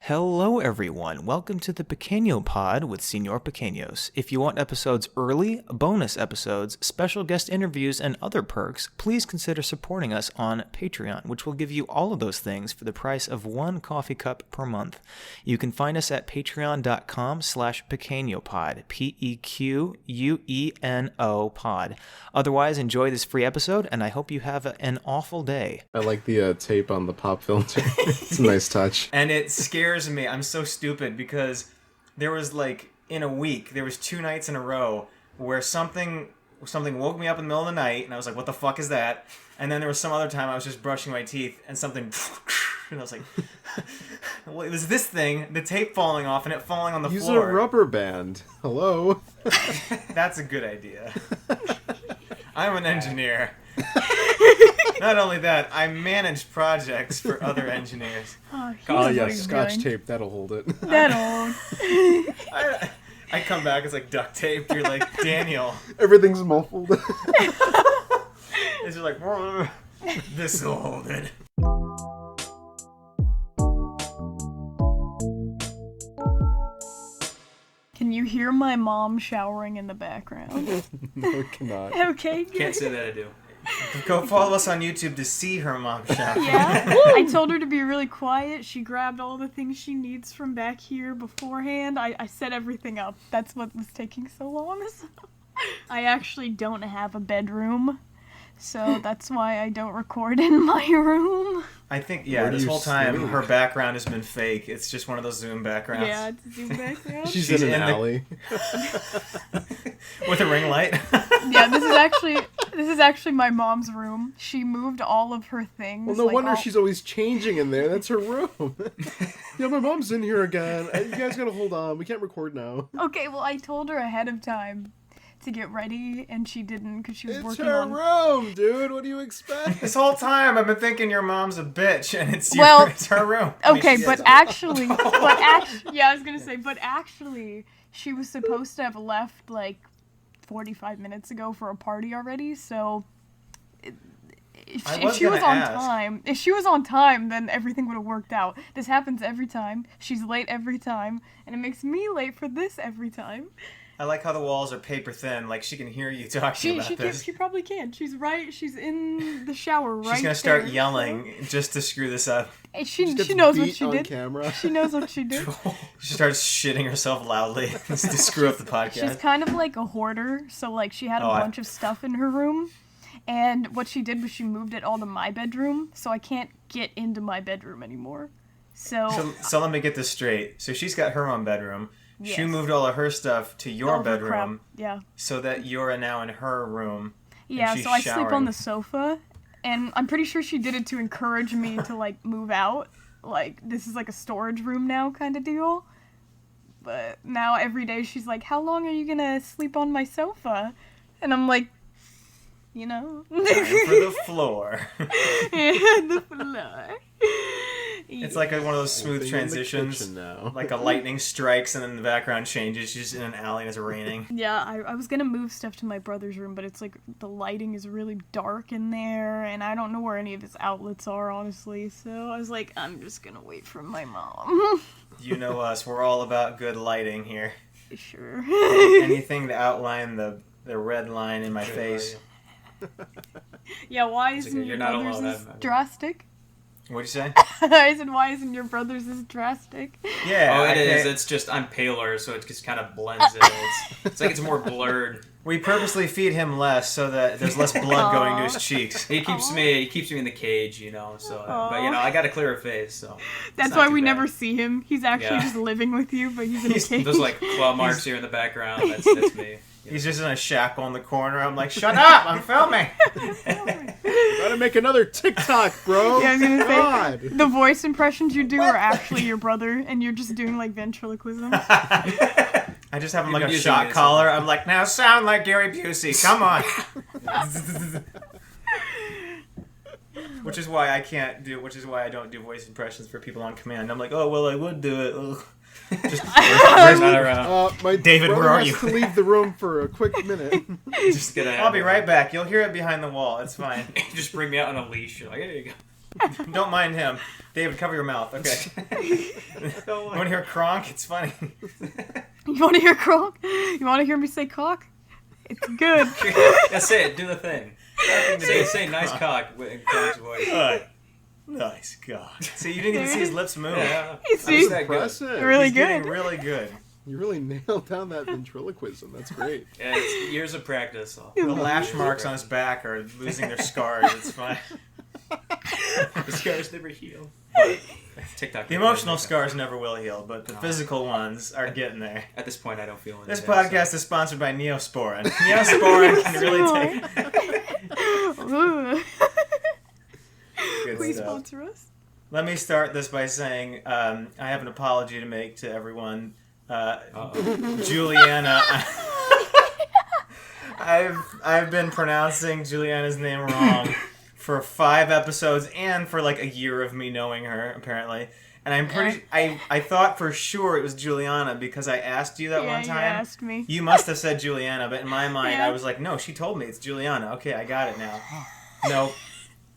Hello everyone, welcome to the Pequeno pod with Señor Pequeños. If you want episodes early, bonus episodes, special guest interviews, and other perks, please consider supporting us on Patreon, which will give you all of those things for the price of one coffee cup per month. You can find us at patreon.com/pequenopod, P-E-Q-U-E-N-O pod. Otherwise, enjoy this free episode, and I hope you have an awful day. I like the tape on the pop filter. It's a nice touch. And it scares me. I'm so stupid because there was in a week, there was 2 nights in a row where something woke me up in the middle of the night and I was like, what the fuck is that? And then there was some other time I was just brushing my teeth and something and I was like, well, it was this thing, the tape falling off and it falling on the floor. Use a rubber band. Hello? That's a good idea. I'm an engineer. Not only that, I manage projects for other engineers. Oh yes, Scotch tape, that'll hold it. That'll. I come back, it's like duct tape. You're like, Daniel. Everything's muffled. It's just like, this will hold it. Can you hear my mom showering in the background? No, it cannot. Okay, good. Can't say that I do. Go follow us on YouTube to see her mom shower. Yeah, I told her to be really quiet. She grabbed all the things she needs from back here beforehand. I set everything up. That's what was taking so long. I actually don't have a bedroom, so that's why I don't record in my room. I think, this whole time her background has been fake. It's just one of those Zoom backgrounds. Yeah, it's a Zoom background. She's in an alley. With a ring light. Yeah, this is actually my mom's room. She moved all of her things. Well, no wonder she's always changing in there. That's her room. Yeah, my mom's in here again. You guys gotta hold on. We can't record now. Okay, well, I told her ahead of time to get ready, and she didn't because she was working It's on... her room, dude. What do you expect? This whole time I've been thinking your mom's a bitch, and it's her room. Okay, but actually, yeah, I was gonna say, but actually, she was supposed to have left 45 minutes ago for a party already, so if she was on time, then everything would have worked out. This happens every time. She's late every time, and it makes me late for this every time. I like how the walls are paper thin, like she can hear you talking about this. She probably can. She's in the shower right there. She's gonna start yelling just to screw this up. She knows what she did. Camera. She knows what she did. She starts shitting herself loudly to screw up the podcast. She's kind of like a hoarder, so she had a bunch of stuff in her room, and what she did was she moved it all to my bedroom, so I can't get into my bedroom anymore. So let me get this straight. So she's got her own bedroom. Yes. She moved all of her stuff to your bedroom. Yeah. So that you're now in her room. Yeah, so I sleep on the sofa, and I'm pretty sure she did it to encourage me to move out. This is a storage room now kind of deal. But now every day she's like, how long are you gonna sleep on my sofa? And I'm like, Time for the floor. Yeah, the floor. It's like one of those smooth transitions. Like a lightning strikes and then the background changes. She's just in an alley and it's raining. Yeah, I was gonna move stuff to my brother's room, but it's the lighting is really dark in there, and I don't know where any of his outlets are, honestly. So I was like, I'm just gonna wait for my mom. You know us. We're all about good lighting here. Sure. Anything to outline the red line in my face. Yeah, why isn't your brother's as drastic? What'd you say? I said, why isn't your brother's as drastic? Yeah. Oh, it is. It's just, I'm paler, so it just kind of blends in. It's like it's more blurred. We purposely feed him less so that there's less blood going to his cheeks. He keeps me in the cage, so, but, I got a clearer face, so. That's why we never see him. He's actually just living with you, but he's in a cage. There's claw marks here in the background. That's me. He's just in a shackle in the corner. I'm like, shut up! I'm filming! Gotta make another TikTok, bro! Yeah, I was gonna say, the voice impressions you do are actually your brother, and you're just doing, ventriloquism. I just have him a shot collar. I'm like, now sound like Gary Busey. Come on! Which is why I don't do voice impressions for people on command. I'm like, oh, well, I would do it. Ugh. Just not around. My David, where are you? To leave the room for a quick minute. I'll be right back. You'll hear it behind the wall. It's fine. Just bring me out on a leash. You're like, there you go. Don't mind him. David, cover your mouth. Okay. You want to hear Kronk? It's funny. You want to hear Kronk? You want to hear me say cock? It's good. Yeah, say it. Do the thing. Say nice cock in Kronk's voice. Nice cock. See, you didn't even see his lips move. Yeah. You see? That good. Impressive. Really He's getting good. really good. You really nailed down that ventriloquism. That's great. Yeah, it's years of practice. So. The lash marks on his back are losing their scars. It's fine. The scars never heal. But TikTok. The emotional scars never will heal, but the physical ones are getting there. At this point, I don't feel anything. This podcast is sponsored by Neosporin. Neosporin can really take... Ooh. Good Please stuff. sponsor us. Let me start this by saying I have an apology to make to everyone. Julianna. I've been pronouncing Julianna's name wrong for 5 episodes and for like a year of me knowing her, apparently. And I'm pretty... I thought for sure it was Juliana because I asked you that one time. You asked me. You must have said Juliana, but in my mind Yeah. I was like, no, she told me it's Juliana. Okay, I got it now. No.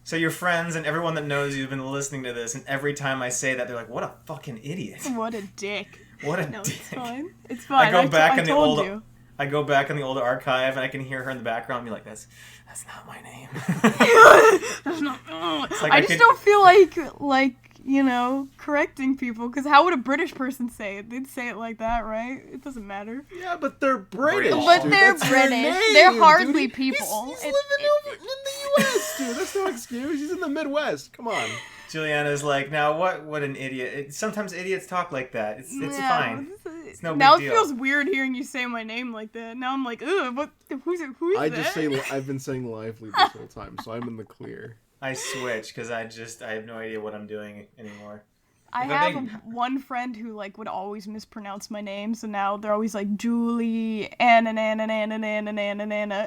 So your friends and everyone that knows you have been listening to this, and every time I say that, they're like, what a fucking idiot. What a dick. What a No, dick. it's fine. It's fine. I go back in the told old... you. I go back in the old archive and I can hear her in the background and be like, that's not my name. That's not, like I I just could- don't feel like, you know, correcting people, because how would a British person say it? They'd say it like that, right? It doesn't matter. Yeah, but they're British. But dude. they're That's their British. name, They're dude. hardly people. He's It- living over in the U.S., dude. That's no excuse. He's in the Midwest. Come on. Juliana's like, now what an idiot. Sometimes idiots talk like that. It's Yeah, fine. It's no now big it deal. feels weird hearing you say my name like that. Now I'm like, ugh, what? Who is I that? just say I've been saying Lively this whole time, so I'm in the clear. I switch because I have no idea what I'm doing anymore. I If I have make- one friend who like would always mispronounce my name, so now they're always like Julie Anna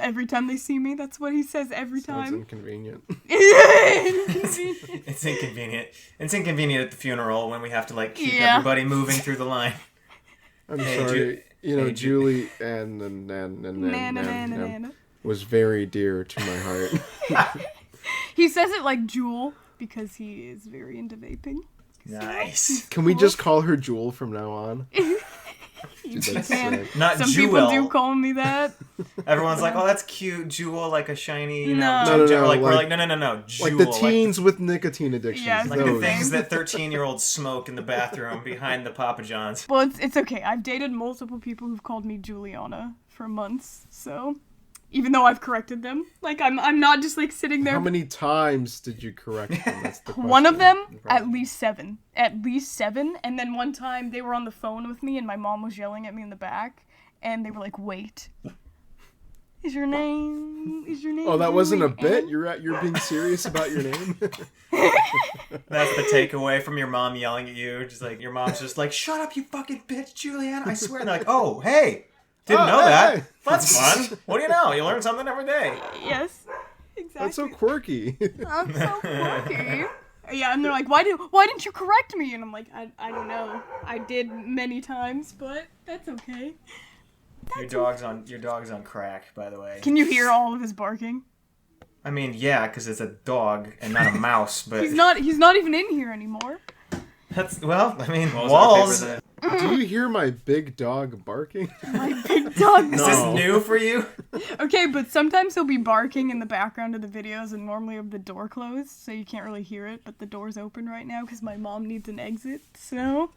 every time they see me. That's what he says every Sounds time. inconvenient. It's inconvenient. It's inconvenient at the funeral when we have to like keep Yeah. everybody moving through the line. I'm Hey, sorry. You know, hey, Julie and was very dear to my heart. He says it like Jewel because he is very into vaping. Nice. Can we just call her Jewel from now on? You Dude, that's can. sick. Not Some Jewel. people do call me that. Everyone's like, oh, that's cute. Jewel, like a shiny, you No. know. No, gem- no, like, we're like- like, no. Jewel. Like the teens with nicotine addictions. Yeah, Like those. the things that 13-year-olds smoke in the bathroom behind the Papa John's. Well, it's okay. I've dated multiple people who've called me Juliana for months, so even though I've corrected them, like I'm not just like sitting there. How many times did you correct them? That's the question. One of them, at least 7. At least 7. And then one time they were on the phone with me and my mom was yelling at me in the back. And they were like, wait. Is your name Oh, that wasn't a Julianne? bit? You're being serious about your name? That's the takeaway from your mom yelling at you. Just like, your mom's just like, shut up, you fucking bitch, Julianne. I swear. And they're like, oh, hey. Didn't know hey, that. hey. That's fun. What do you know? You learn something every day. Yes. Exactly. That's so quirky. I'm so quirky. Yeah, and they're like, why didn't you correct me? And I'm like, I don't know. I did many times, but that's okay. Your dog's on crack, by the way. Can you hear all of his barking? I mean, yeah, because it's a dog and not a mouse, but He's not even in here anymore. that's, well, I mean, Walls walls. are paper Do you hear my big dog barking? My big dog. Is this new for you? Okay, but sometimes he'll be barking in the background of the videos, and normally I have the door closed, so you can't really hear it, but the door's open right now because my mom needs an exit, so...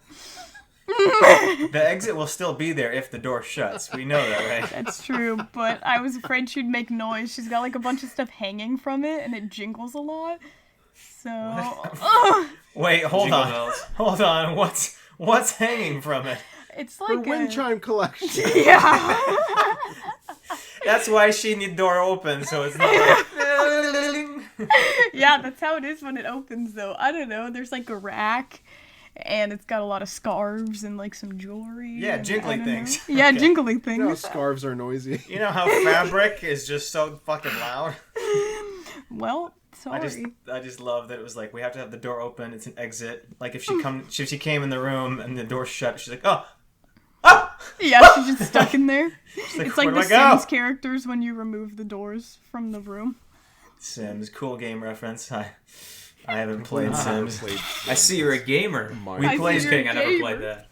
The exit will still be there if the door shuts. We know that, right? That's true, but I was afraid she'd make noise. She's got like a bunch of stuff hanging from it, and it jingles a lot, so... Wait, hold Jingle on. bells. Hold on. What's hanging from it? It's Her like wind chime collection. Yeah. That's why she need door open, so it's not like... Yeah, that's how it is when it opens, though. I don't know. There's like a rack, and it's got a lot of scarves and like some jewelry. Yeah, and jingly I don't know. things. Yeah, Okay. jingly You things. know how scarves are noisy. You know how fabric is just so fucking loud? Well, sorry. I just love that it was like, we have to have the door open, it's an exit. Like if she came in the room and the door shut, she's like, oh! Yeah, she's just stuck in there. Like, It's like where the do I go? Sims characters when you remove the doors from the room. Sims, cool game reference. I I haven't played Sims. I see you're a gamer. We played. Just kidding. I never played that.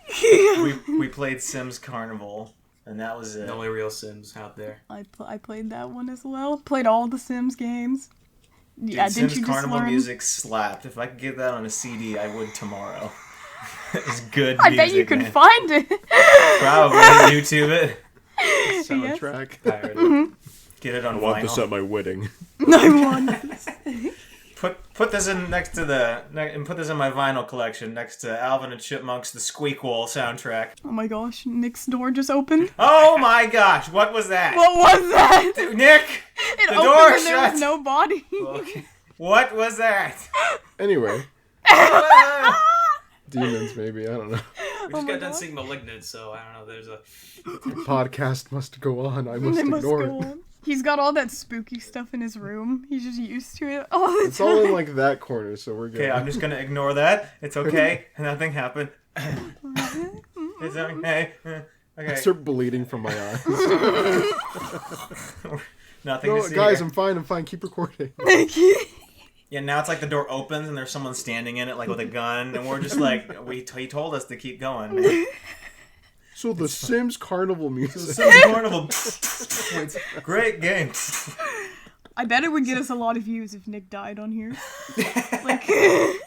We played Sims Carnival, and that was it. The only real Sims out there. I played that one as well. Played all the Sims games. Dude, Yeah, didn't Sims you just Carnival learn? music slapped. If I could get that on a CD, I would tomorrow. It's good I music, bet you could man. find it. Probably YouTube it. Soundtrack. Pirate. Get it on I want this vinyl. at my wedding. I want this. Put this in next to and put this in my vinyl collection next to Alvin and Chipmunks The Squeak Wall soundtrack. Oh my gosh, Nick's door just opened. Oh my gosh, what was that? What was that? Nick, It the opened door and there shut. was no body. Okay. What was that? Anyway, demons maybe. I don't know. We Oh just my got done God. seeing Malignant, so I don't know. There's a. The podcast must go on. I must They must ignore go it. on. He's got all that spooky stuff in his room. He's just used to it all the It's all in time. like that corner, so we're good. Okay, I'm just gonna ignore that. It's okay. Nothing happened. It's okay. I Okay. start bleeding from my eyes. Nothing No, to see guys, here. I'm fine. Keep recording. Yeah, now it's like the door opens and there's someone standing in it, like with a gun, and we're just like, he told us to keep going. Man. So the Sims Carnival music. Sims Carnival. Great game. I bet it would get us a lot of views if Nick died on here. Like,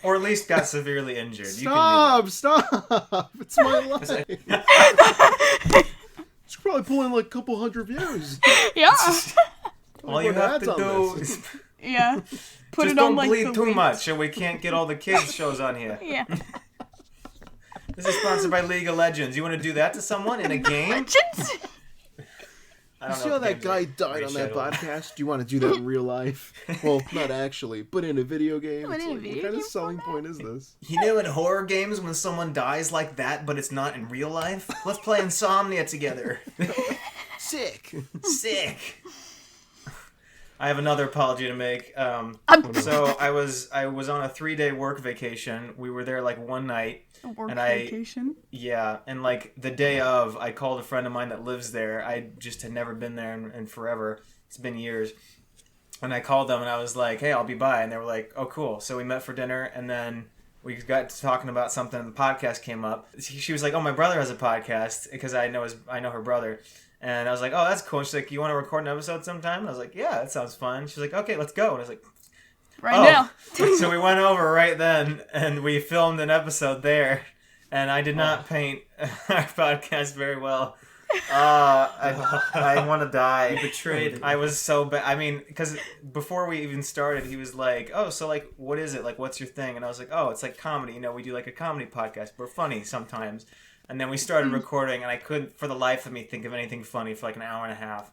Or at least got severely injured. Stop! It's my life. It's probably pulling like a couple hundred views. yeah. All you Put have ads to on do this. is Yeah. Put just it on don't like bleed the too week. much, so we can't get all the kids shows on here. Yeah. This is sponsored by League of Legends. You want to do that to someone in a game? Legends. I You don't see know how if that games guy are died on that rescheduled. podcast? Do you want to do that in real life? Well, not actually, but in a video game. But It's in a like, video what kind of game selling format? point is this? You know, in horror games, when someone dies like that, but it's not in real life, let's play Insomnia together. Sick. Sick. I have another apology to make. So I was on a 3-day work vacation. We were there like one night. A work And I- vacation. Yeah, and like the day of, I called a friend of mine that lives there. I just had never been there in forever. It's been years. And I called them and I was like, hey, I'll be by. And they were like, oh, cool. So we met for dinner and then we got to talking about something and the podcast came up. She was like, oh, my brother has a podcast because I know her brother. And I was like, oh, that's cool. She's like, you want to record an episode sometime? And I was like, yeah, that sounds fun. She's like, okay, let's go. And I was like, Right now. So we went over right then, and we filmed an episode there, and I did not paint our podcast very well. I want to die. You betrayed. I was so bad. I mean, because before we even started, he was like, oh, so, like, what is it? Like, what's your thing? And I was like, oh, it's like comedy. You know, we do, like, a comedy podcast. We're funny sometimes. And then we started recording, and I couldn't, for the life of me, think of anything funny for, like, an hour and a half.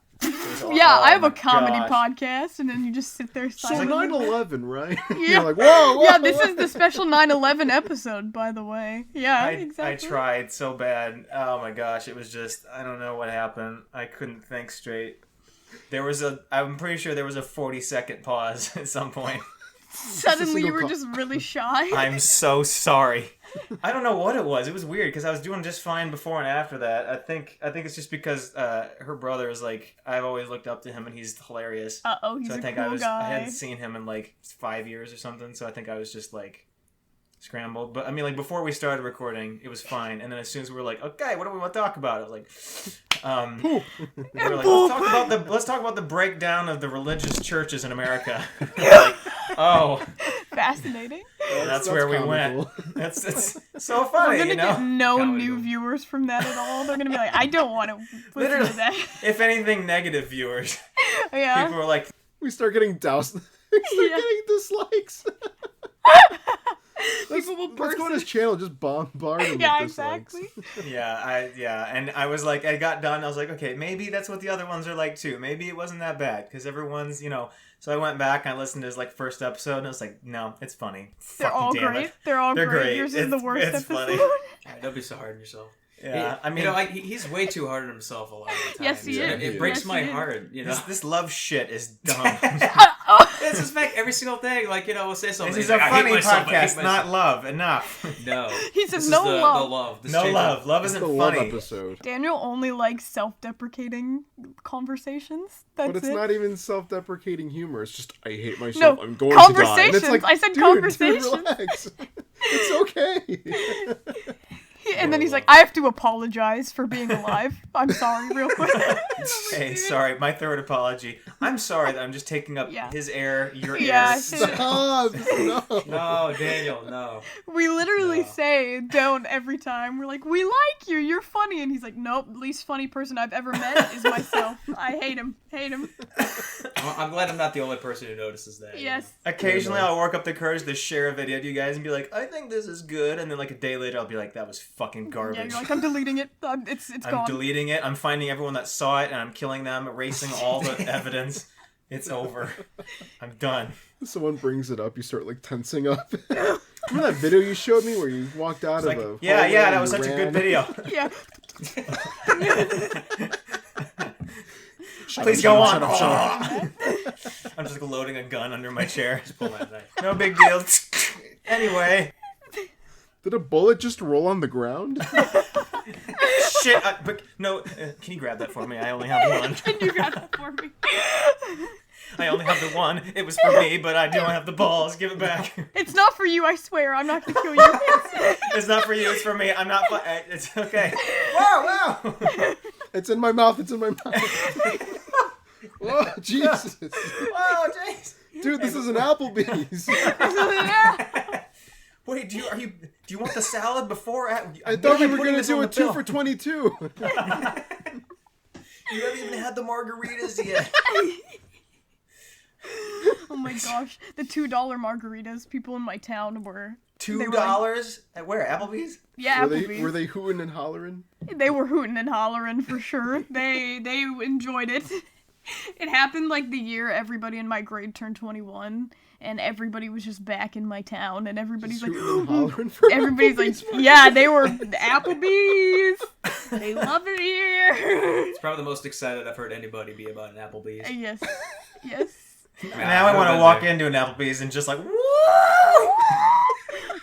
Yeah, I have my a comedy gosh. podcast, and then you just sit there So silently. 9/11, right? Yeah. You're like, whoa, Yeah, this is the special 9/11 episode, by the way. Yeah, exactly. I tried so bad. Oh my gosh, it was just, I don't know what happened. I couldn't think straight. I'm pretty sure there was a 40-second pause at some point. Suddenly you single were call. just really shy. I'm so sorry. I don't know what it was. It was weird because I was doing just fine before and after that. I think it's just because her brother is like, I've always looked up to him and he's hilarious. Uh-oh, he's So I a think cool I guy. hadn't seen him in like 5 years or something. So I think I was just like scrambled. But I mean, like before we started recording, it was fine. And then as soon as we were like, okay, what do we want to talk about? I was like, we were like, let's talk about the breakdown of the religious churches in America. We're like, oh, Fascinating. that's where we went. comical. It's so We're funny, gonna you know. get no Comedy. new viewers from that at all. They're gonna be like, I don't want to listen Literally, to that. if anything, negative viewers. Yeah. People were like, We start getting doused. We start Yeah. getting dislikes. People will Let's go to his channel, just bombard him Yeah, with dislikes. exactly. and I was like, I got done. I was like, okay, maybe that's what the other ones are like too. Maybe it wasn't that bad because everyone's, you know. So I went back and I listened to his like first episode and I was like, no, it's funny. They're Fucking all damn great. it. They're all They're great. great. Yours is the It's- worst it's episode. funny. Alright, don't be so hard on yourself. Yeah, I mean, you know, like he's way too hard on himself a lot of the time. Yes, he is. It breaks Yes, my he is. heart. You know, this love shit is dumb. disrespect every single thing. Like, we'll say something. This is He's a like, I hate funny myself, I hate podcast, myself. not love. Enough. No. He said This is no the love. love. This No changes- love. Love It's isn't the love funny. episode. Daniel only likes self-deprecating conversations. That's But it's it. not even self-deprecating humor. It's just, I hate myself. No, I'm going to die. And it's conversations. like, I said dude, conversations. relax. It's okay. And then he's like, I have to apologize for being alive. I'm sorry, real quick. Hey, sorry, my third apology. I'm sorry that I'm just taking up Yeah. his air, your Yeah, air. Stop. No. No, Daniel, no. We literally No. say don't every time. We're like, we like you, you're funny. And he's like, nope, least funny person I've ever met is myself. I hate him. I'm glad I'm not the only person who notices that. Yes. Occasionally, I'll work up the courage to share a video to you guys and be like, I think this is good. And then, like, a day later, I'll be like, that was fucking garbage. Yeah, you're like, I'm deleting it. It's I'm gone. deleting it. I'm finding everyone that saw it and I'm killing them, erasing all the evidence. It's over. I'm done. Someone brings it up, you start like tensing up. Remember that video you showed me where you walked out It's of like, a yeah, hallway that and was you such a ran? good video. Yeah. Please go on. Shut up, shut up. I'm just loading a gun under my chair. Pull that knife. No big deal. Anyway. Did a bullet just roll on the ground? Shit. But no, can you grab that for me? I only have one. And you got that for me. I only have the one. It was for me, but I don't have the balls. Give it back. It's not for you, I swear. I'm not gonna kill you. It's not for you. It's for me. I'm not. It's okay. Wow! It's in my mouth. It's in my mouth. Oh, Jesus. Wow, jeez. Dude, this is an Applebee's. Wait, do you want the salad before? I thought we were going to do a 2 for 22. You haven't even had the margaritas yet. Oh my gosh. The $2 margaritas, people in my town were... $2 at where? Applebee's? Yeah, Were Applebee's. they hooting and hollering? They were hooting and hollering for sure. They enjoyed it. It happened like the year everybody in my grade turned 21, and everybody was just back in my town, and everybody's like, Hooting and hollering for everybody's like, Applebee's? yeah, they were Applebee's. They love it here. It's probably the most excited I've heard anybody be about an Applebee's. Yes. Now I want to walk into an Applebee's and just like, woo!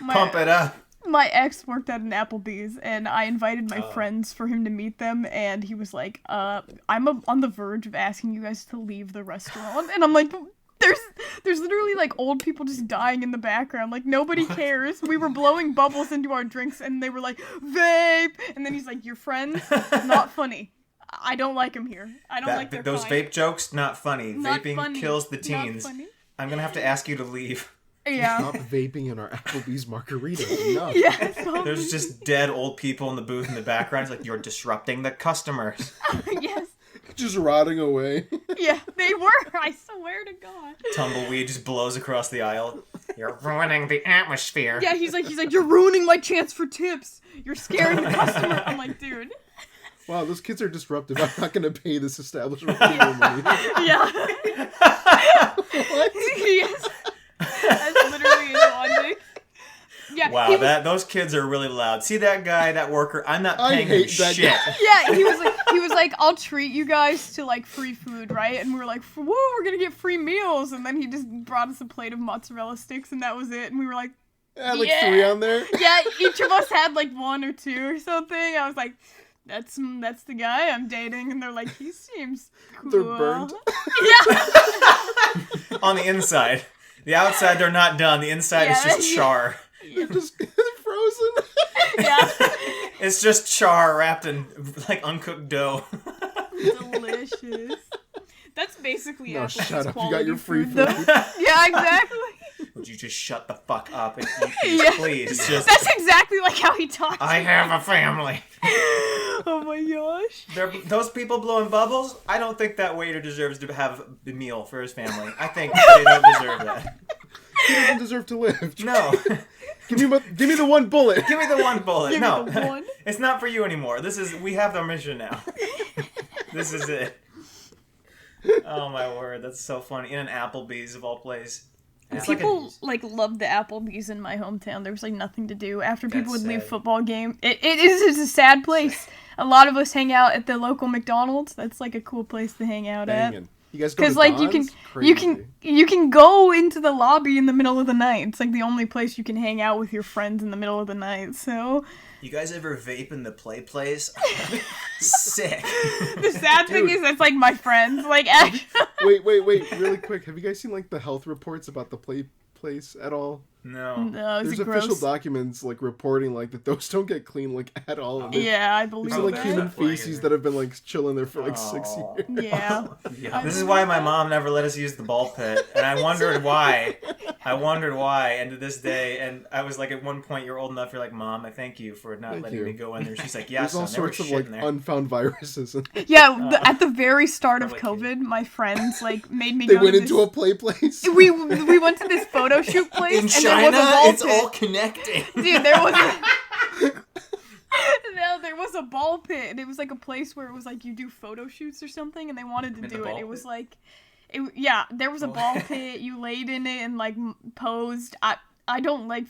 Pump it up. My ex worked at an Applebee's, and I invited my friends for him to meet them, and he was like, I'm on the verge of asking you guys to leave the restaurant. And I'm like, there's literally like old people just dying in the background. Like, nobody cares. We were blowing bubbles into our drinks, and they were like, vape! And then he's like, your friends? Not funny. I don't like them here. I don't like their those kind. vape jokes, not funny. Not Vaping funny. kills the Not teens. funny. I'm gonna have to ask you to leave. Yeah. Stop vaping in our Applebee's margaritas. Enough. Yeah. So There's just dead old people in the booth in the background. It's like, you're disrupting the customers. yes. Just rotting away. Yeah, they were. I swear to God. Tumbleweed just blows across the aisle. You're ruining the atmosphere. Yeah, he's like, you're ruining my chance for tips. You're scaring the customer. I'm like, dude. Wow, those kids are disruptive. I'm not going to pay this establishment any more money. Yeah. What? Yes. That's literally his logic. Yeah. Wow, he was, those kids are really loud. See that guy, that worker? I'm not I paying him hate that shit. guy. yeah, he was like, I'll treat you guys to like free food, right? And we were like, whoa, we're gonna get free meals. And then he just brought us a plate of mozzarella sticks, and that was it. And we were like, Add like Yeah. 3 on there. yeah, each of us had like 1 or 2 or something. I was like, that's the guy I'm dating, and they're like, he seems cool. They're burnt. Yeah. On the inside. The outside, they're not done. The inside is Yeah, just yeah. char. They're just frozen. Yeah. It's just char wrapped in, like, uncooked dough. Delicious. That's basically No, Applebee's shut up. You quality got your free food, though. food. Yeah, exactly. Would you just shut the fuck up and eat Yeah. these, please? Just, That's exactly like how he talks. I have a family. Oh my gosh. Those people blowing bubbles, I don't think that waiter deserves to have a meal for his family. I think they don't deserve that. He doesn't deserve to live. No. Give me the one bullet. Give me the one bullet. Give me No. the one. It's not for you anymore. We have our mission now. This is it. Oh my word, that's so funny. In an Applebee's of all places. It's like People loved the Applebee's in my hometown. There was like nothing to do after people That's would leave sad. football game. It's a sad place. A lot of us hang out at the local McDonald's. That's like a cool place to hang out at. Banging. You guys go to Because like you Don's? can go into the lobby in the middle of the night. It's like the only place you can hang out with your friends in the middle of the night. So You guys ever vape in the play place? Sick. the sad thing is, it's like my friends. Like, Wait, really quick. Have you guys seen like the health reports about the play place at all? No. no, is There's it official gross? documents like reporting like that those don't get clean like at all. And Yeah, I believe these are like that. human Definitely. feces that have been like chilling there for like 6 Aw. years. Yeah. Yeah. This is why my mom never let us use the ball pit, and I wondered why. And to this day, and I was like, at one point, you're old enough, you're like, Mom, I thank you for not Thank letting you. me go in there. She's like, yes, There's all son, there was sorts of shit like in there. unfound viruses. And Yeah, at the very start of Probably COVID, my friends like made me they go went to into this... a play place. We went to this photo shoot place, In and China, there was a ball it's pit. all connecting. Dude, there was no, there was a ball pit, and it was like a place where it was like you do photo shoots or something, and they wanted to In the do it. ball It was pit? like, there was a ball pit. You laid in it and like posed. I don't like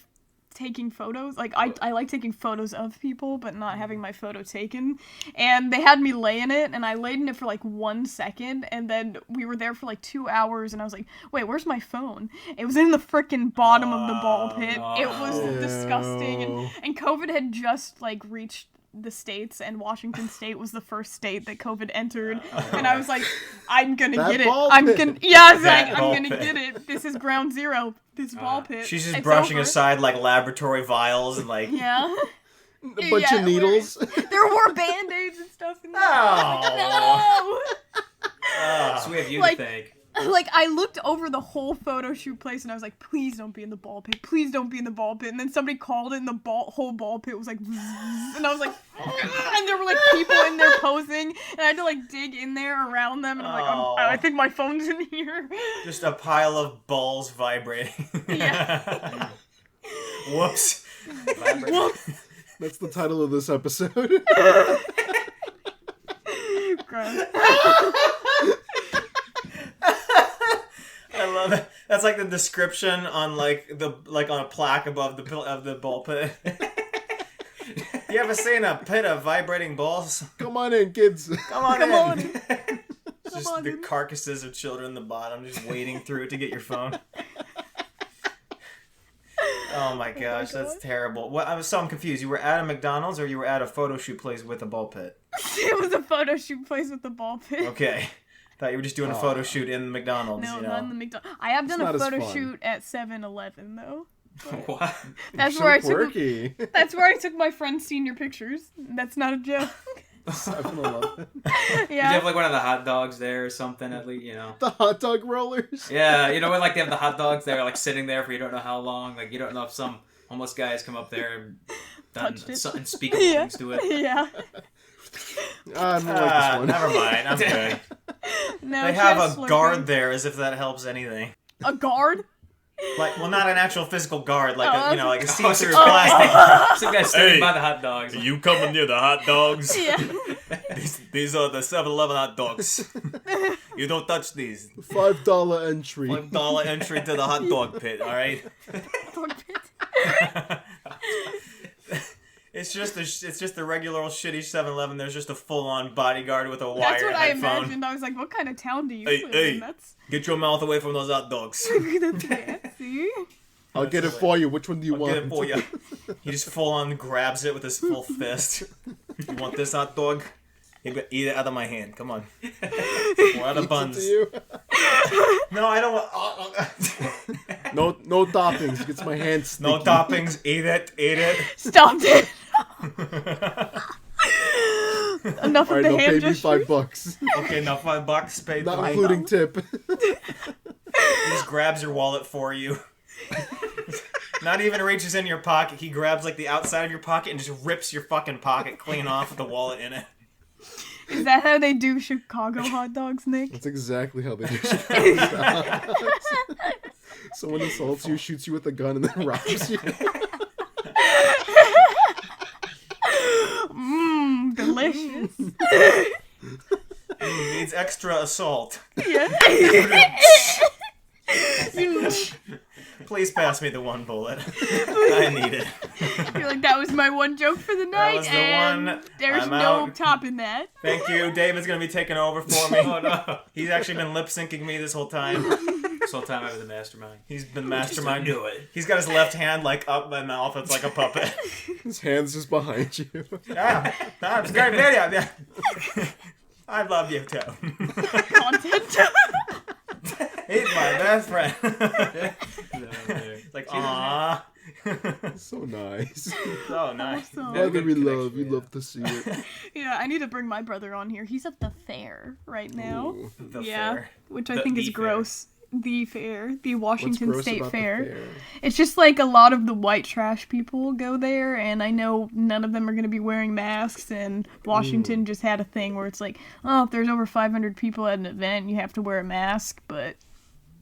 taking photos. Like I like taking photos of people, but not having my photo taken. And they had me lay in it, and I laid in it for like 1 second, and then we were there for like 2 hours, and I was like, wait, where's my phone? It was in the freaking bottom of the ball pit. no. It was disgusting, Ew. and COVID had just like reached the States, and Washington State was the first state that COVID entered, and I was like, I'm gonna That get it. ball I'm pit. gonna, yeah, I was That like, ball I'm gonna pit. get it. This is ground zero. This ball pit. She's just It's brushing over. aside like laboratory vials and like. Yeah. A bunch Yeah, of needles. There were band-aids and stuff in there. Oh. So we have you Like- to thank. Like, I looked over the whole photo shoot place, and I was like, please don't be in the ball pit. Please don't be in the ball pit. And then somebody called it, and the whole ball pit was like, and I was like, and there were like people in there posing, and I had to like dig in there around them, and I'm like, Oh. I think my phone's in here. Just a pile of balls vibrating. Yeah. Whoops. Whoops. That's the title of this episode. Gross. I love it. That's like the description on on a plaque above the ball pit. You ever seen a pit of vibrating balls? Come on in, kids. Come on Come in. on. It's just on the in. carcasses of children in the bottom, just wading through it to get your phone. Oh my gosh, that's God. terrible. What? I'm confused. You were at a McDonald's or you were at a photo shoot place with a ball pit? It was a photo shoot place with the ball pit. Okay. Thought you were just doing a photo shoot in McDonald's. No, you know. not in the McDonald's. I have done It's a not as photo fun. sho't at 7-Eleven though. What? That's So where I took. quirky. That's where I took my friend's senior pictures. That's not a joke. 7-Eleven. Did you Yeah. have like one of the hot dogs there or something at least, you know? The hot dog rollers. Yeah, you know when like they have the hot dogs there like sitting there for you don't know how long. Like you don't know if some homeless guys come up there and done Touched it. some unspeakable Yeah. things to it. Yeah. I don't like this one. Never mind. I'm good. No, They she have has a Slurpee. guard there, as if that helps anything. A guard? Like, well, not an actual physical guard, like Oh, like a that's- Oh, see-through oh. plastic. Some guy standing Hey. by the hot dogs. You coming near the hot dogs? Yeah. These are the 7-Eleven hot dogs. You don't touch these. $5 entry. $5 entry to the hot dog pit. All right. It's just a regular old shitty 7-Eleven. There's just a full-on bodyguard with a wire That's what I headphone. imagined. I was like, what kind of town do you Hey, live hey. in? That's Get your mouth away from those hot dogs. that's fancy. I'll get it for you. Which one do you want? Get it for you. He just full-on grabs it with his full fist. You want this hot dog? You better eat it out of my hand. Come on. We're out of It's buns. up to you. No, I don't want. No toppings. Gets my hands sticky. No toppings. Eat it. Eat it. Stop it. Enough All of right, the no, pay hand me gestures. $5. Okay, now $5 paid. Not for. including tip. He just grabs your wallet for you. Not even reaches in your pocket. He grabs like the outside of your pocket and just rips your fucking pocket clean off with the wallet in it. Is that how they do Chicago hot dogs, Nick? That's exactly how they do Chicago. Someone assaults you, shoots you with a gun, and then robs you. Mmm, delicious. Needs extra assault. Yeah. Please pass me the one bullet. I need it. You're like, that was my one joke for the night, was the and one. there's I'm no out. topping that. Thank you. David's gonna be taking over for me. Oh no. He's actually been lip syncing me this whole time. This whole time I was the mastermind. He's been mastermind. Do it. He's got his left hand like up my mouth. It's like a puppet. His hand's just behind you. Yeah, that's a great video. Yeah. I love you too. Content. He's my best friend. Like, aww. So nice. So nice. Awesome. Brother, we connection, love. We yeah. love to see it. Yeah, I need to bring my brother on here. He's at the fair right now. Ooh. The Yeah, fair. which I The- think the is fair. gross. The fair, the What's Washington gross State about the Fair. It's just like a lot of the white trash people go there, and I know none of them are going to be wearing masks, and Washington just had a thing where it's like, oh, if there's over 500 people at an event, you have to wear a mask, but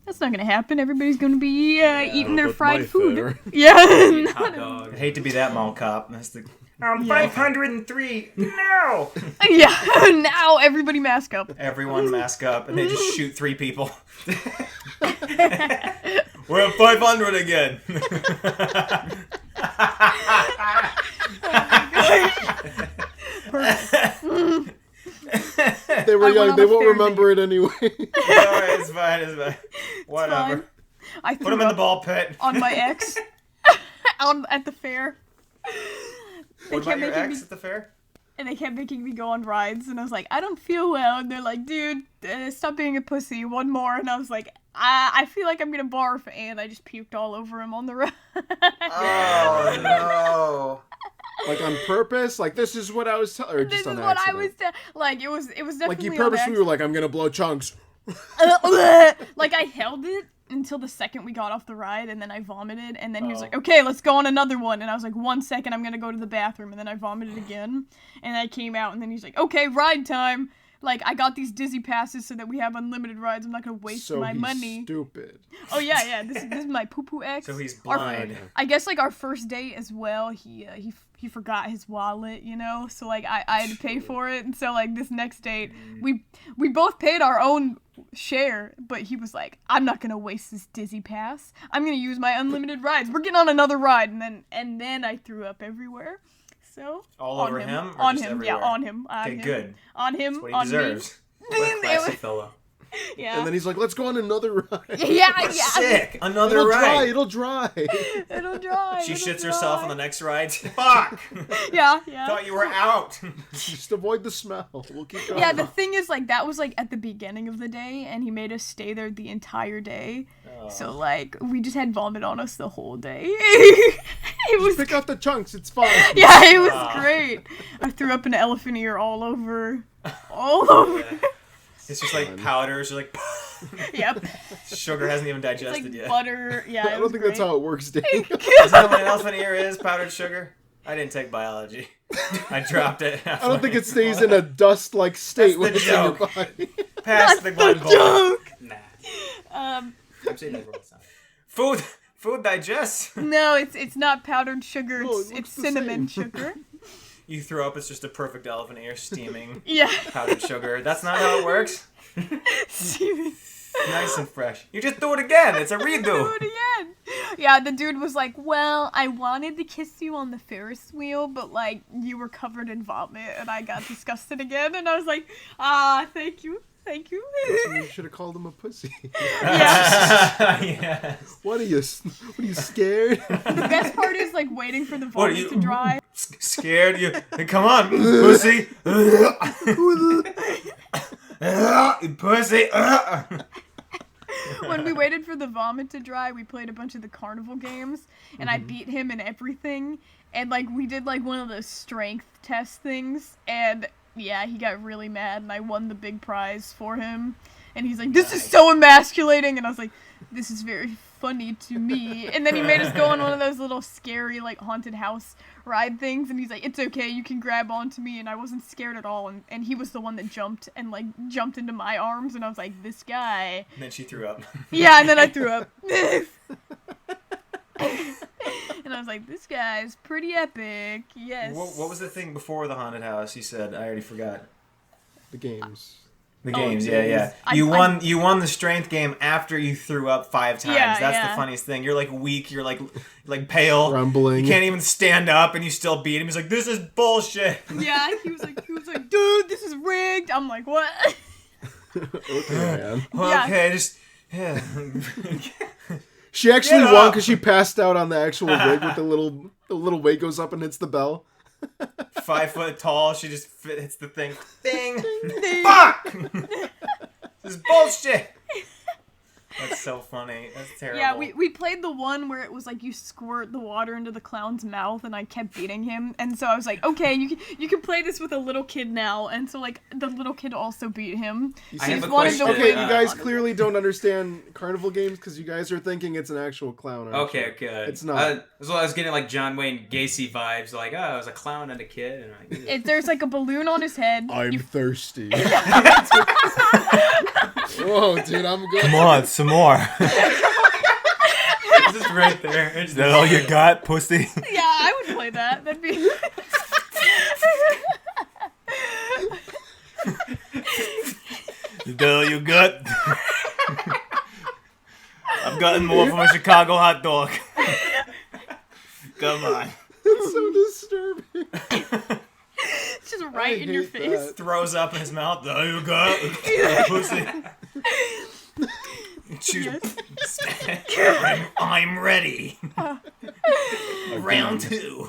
that's not going to happen. Everybody's going to be eating their but fried my food. fair. Yeah. Hot dog. I hate to be that mall cop. That's the. I'm Yeah. 503. No. Yeah, now everybody mask up. Everyone mask up, and they just shoot 3 people. We're at 500 again. They were I went young. on They a won't fair remember it anyway. Alright, it's fine. It's fine. Whatever. Fine. I Put threw him in the up ball pit. on my ex at the fair. They What about kept your making ex me at the fair? And they kept making me go on rides, and I was like, I don't feel well. And they're like, dude, stop being a pussy. One more. And I was like, I feel like I'm gonna barf, and I just puked all over him on the ride. Oh no. Like on purpose. Like this is what I was telling. Or This just is on what I accident. was like. It was definitely Like you on purposely were accident. like, I'm gonna blow chunks. Like I held it until the second we got off the ride, and then I vomited, and then he was like, okay, let's go on another one. And I was like, 1 second, I'm gonna go to the bathroom. And then I vomited again, and I came out, and then he's like, okay, ride time. Like, I got these dizzy passes so that we have unlimited rides. I'm not gonna waste So my he's money. stupid. Oh yeah, this is my poo-poo ex. So he's Our- blind. I guess like our first date as well, he forgot his wallet, you know, so like I had to pay for it, and so like this next date we both paid our own share, but he was like, I'm not gonna waste this dizzy pass. I'm gonna use my unlimited rides. We're getting on another ride, and then I threw up everywhere. So All on over him, him? Or on just him, everywhere? yeah, on him, on Okay, him, good. on him, That's what he on deserves. me. What a classy fellow. Yeah, And then he's like, let's go on another ride. yeah, Sick. Another It'll dry. ride. It'll dry. It'll dry. She it'll shits herself on the dry. next ride. Fuck. Yeah. Thought you were out. Just avoid the smell. We'll keep going. Yeah, the thing is, like, that was, like, at the beginning of the day, and he made us stay there the entire day. So, like, we just had vomit on us the whole day. It was, Pick out the chunks. It's fine. yeah, it was great. I threw up an elephant ear all over. It's just like powders. You're like, Yep. sugar hasn't even It's digested like yet. butter. Yeah, I don't think that's how it works, Dave. Is that what an elephant ear is? Powdered sugar? I didn't take biology. I dropped it. I don't think it stays in a dust-like state when That's it's the in your joke. body. Past the blood bowl. Joke. Nah. Um, I'm saying that's what it's not. Food digests. no, it's not powdered sugar. No, it It's looks the cinnamon same. sugar. You throw up, it's just a perfect elephant ear steaming Yeah. powdered sugar. That's not how it works. Steven. Nice and fresh. You just do it again. It's a redo. Do it again. Yeah, the dude was like, well, I wanted to kiss you on the Ferris wheel, but, like, you were covered in vomit, and I got disgusted again, and I was like, thank you. Thank you. You should have called him a pussy. Yeah. Yes. What are you scared? The best part is, like, waiting for the What are vomit you- to dry. Scared you? Hey, come on, pussy. Pussy. When we waited for the vomit to dry, we played a bunch of the carnival games, and I beat him in everything. And, like, we did, like, one of those strength test things, and, yeah, he got really mad, and I won the big prize for him. And he's like, this is so emasculating, and I was like, this is very funny to me. And then he made us go on one of those little scary, like, haunted house ride things, and he's like, it's okay, you can grab onto me, and I wasn't scared at all, and he was the one that jumped into my arms, and I was like, this guy. And then she threw up. Yeah, and then I threw up. And I was like, this guy's pretty epic, yes. What was the thing before the haunted house? You said, I already forgot. The games. The Oh, games, yeah. yeah. I- You won the strength game after you threw up 5 times. Yeah, That's yeah. the funniest thing. You're like weak, you're like pale. Crumbling. You can't even stand up and you still beat him. He's like, this is bullshit. Yeah, he was like, dude, this is rigged. I'm like, what? Okay, man. Yeah. Okay, just yeah. She actually Get won up. because she passed out on the actual rig with the little weight goes up and hits the bell. 5 foot tall, she just hits the thing. Ding! Fuck! This is bullshit! That's so funny. That's terrible. Yeah, we played the one where it was like you squirt the water into the clown's mouth, and I kept beating him, and so I was like, okay, you can play this with a little kid now, and so like the little kid also beat him. I He have just a wanted to question. Okay, win. you guys clearly don't understand carnival games because you guys are thinking it's an actual clown. aren't Okay, you? good. It's not. So I was getting like John Wayne Gacy vibes, like, oh, I was a clown and a kid. And like, There's like a balloon on his head. I'm thirsty. Whoa, dude, I'm good. Come on, some more. it's just right there. It's Is that all you got, pussy? Yeah, I would play that. That'd be. Is that all you got? I've gotten more from a Chicago hot dog. Come on. It's so disturbing. It's just right in your hate face. that. Throws up in his mouth. There you go. Pussy. I'm ready. Round 2.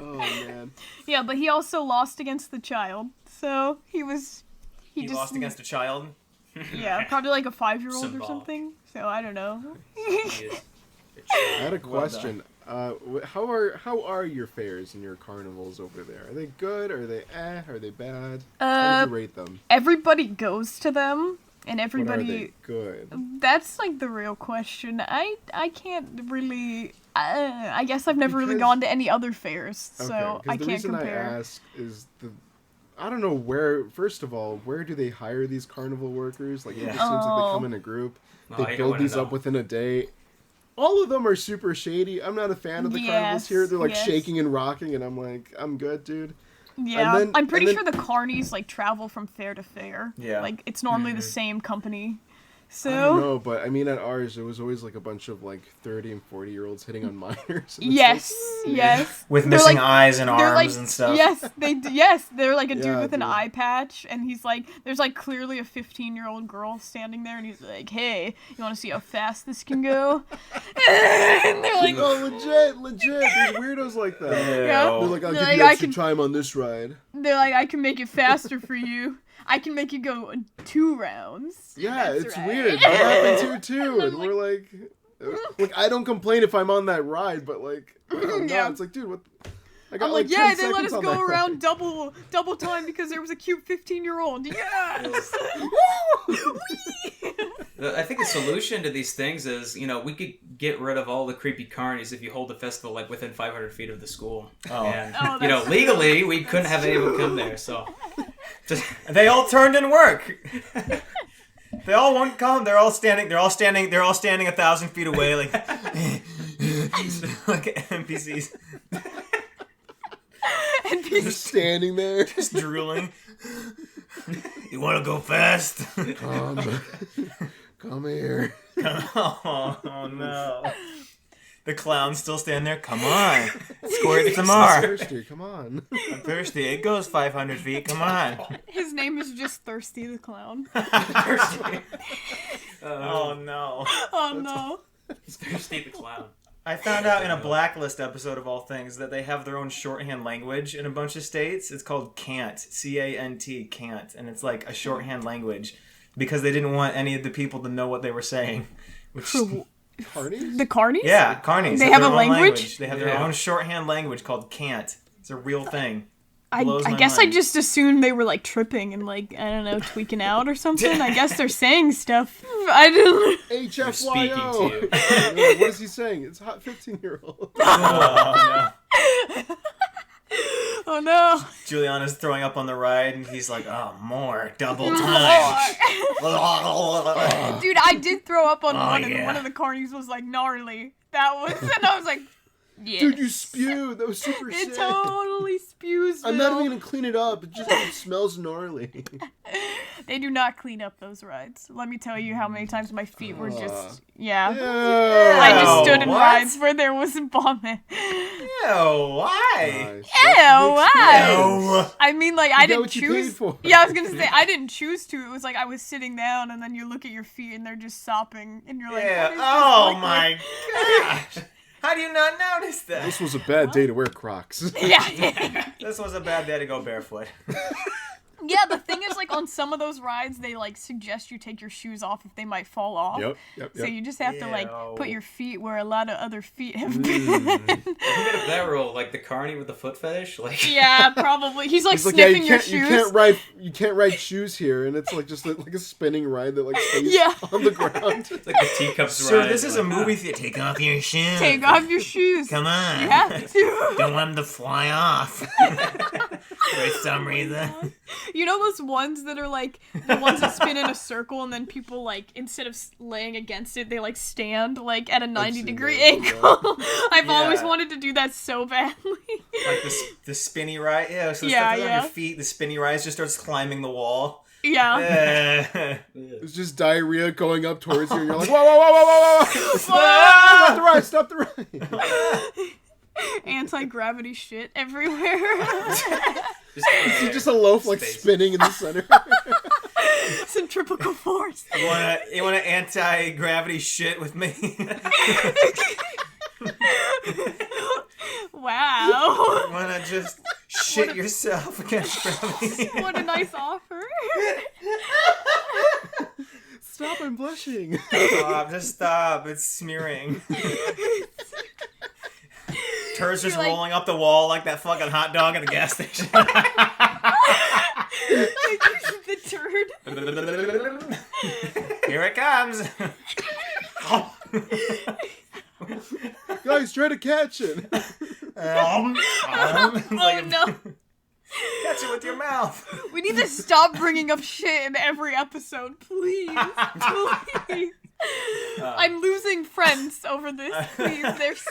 Oh man. Yeah, but he also lost against the child, so he was. He lost against a child. Yeah, probably like a 5-year-old or Symbolic. something. So I don't know. I had a question. How are your fairs and your carnivals over there? Are they good? Are they Are they bad? How would you rate them? Everybody goes to them, and What are everybody. they good? That's like the real question. I can't really. I guess I've never really Because- gone to any other fairs, so Okay, 'cause I the can't reason compare. I ask is I don't know where. First of all, where do they hire these carnival workers? Like, it just seems like they come in a group. No, They I don't build wanna these know. up within a day. All of them are super shady. I'm not a fan of the carnivals here. They're like Yes. shaking and rocking, and I'm like, I'm good, dude. Yeah, then- I'm pretty and sure the carnies like travel from fair to fair. Yeah. Like it's normally the same company. I don't So know, but I mean, at ours, it was always like a bunch of like 30 and 40-year-olds hitting on minors. and it's yes, like, yes. With They're missing like- eyes and They're arms like and stuff. yes, yes. They're like a dude Yeah, with an dude. eye patch, and he's like, there's like clearly a 15-year-old girl standing there, and he's like, hey, you want to see how fast this can go? And they're like, Oh, legit. There's weirdos like that. Yeah. They're like, I'll They're give like, you I extra can- time on this ride. I can make it faster for you. I can make you go 2 rounds. Yeah, That's it's right. weird. That happens here too, and I'm we're like, I don't complain if I'm on that ride, but like, when I'm Yeah. not. It's like, dude, what? I got I'm like, 10 yeah, they let seconds us on go that around double time because there was a cute 15-year-old. Yes. I think the solution to these things is, we could get rid of all the creepy carnies if you hold the festival like within 500 feet of the school. Oh. And, Oh, that's- legally we couldn't have anyone come there. So, just They all turned in work. They all won't come. They're all standing 1,000 feet away, like like NPCs, Just standing there. just drooling. You want to go fast? Come here. Oh no! The clown's still standing there. Come on, squirt some more. Thirsty, come on. I'm thirsty. It goes 500 feet. Come on. His name is just Thirsty the Clown. Thirsty. Oh no! Oh no. Thirsty the clown. I found out in a Blacklist episode of all things that they have their own shorthand language in a bunch of states. It's called CANT, C-A-N-T, CANT, and it's like a shorthand language because they didn't want any of the people to know what they were saying. Which, Carnies? The carnies? yeah, carnies. They have their a own language? They have their Yeah. own shorthand language called CANT. It's a real thing. I Blows my guess I mind. just assumed they were like tripping and like, I don't know, tweaking out or something. I guess they're saying stuff. I didn't. HFYO. speaking to You're like, what is he saying? It's hot 15-year-old. Oh, no. Oh no. Juliana's throwing up on the ride, and he's like, "Oh, more double time." Dude, I did throw up on one, and yeah. one of the carnies was like gnarly. That was, and I was like, Yes. Dude, you spewed. That was super sick. It totally spews. I'm not Bill. even gonna clean it up. It smells gnarly. They do not clean up those rides. Let me tell you how many times my feet were just yeah. Ew. I just stood in What? rides where there was vomit. Ew, why? Gosh, Why? Ew. I mean, like, I You got didn't what you paid choose. for. Yeah, I was gonna say I didn't choose to. It was like I was sitting down, and then you look at your feet, and they're just sopping, and you're like, Yeah. what is this Oh liquid? my gosh. How do you not notice that? This was a bad day to wear Crocs. Yeah. This was a bad day to go barefoot. Yeah, the thing is, like, on some of those rides, they, like, suggest you take your shoes off if they might fall off. Yep. So you just have to, like, Ew. put your feet where a lot of other feet have been. You get a that rule, like the carny with the foot fetish, like. Yeah, probably. He's, like, It's like, yeah, sniffing your shoes. you can't ride shoes here, and it's like just like a spinning ride that like stays Yeah. on the ground. It's like the teacups Sir, ride. this is a like, movie theater. Take off your shoes. Take off your shoes. Come on. You have to. Don't want them to fly off. For some reason. You know those ones that are like the ones that spin in a circle and then people like instead of laying against it they like stand like at a 90-degree seen those, angle. I've always Yeah. wanted to do that so badly. Like the spinny ride. Yeah, so Yeah, stuff on yeah. your feet, the spinny ride just starts climbing the wall. Yeah. It's just diarrhea going up towards you, and you're like, whoa! Stop the ride! Anti-gravity shit everywhere. It's just a loaf like Space. spinning in the center. Centripetal force. You wanna anti-gravity shit with me? Wow. You wanna just shit yourself against gravity? What a nice offer. Stop! I'm blushing. Stop, just stop. It's smearing. Turds just You're like- rolling up the wall like that fucking hot dog at the gas station. The turd. Here it comes. Guys, try to catch it. Oh no. Catch it with your mouth. We need to stop bringing up shit in every episode, please. Please. I'm losing friends over this. Please, they This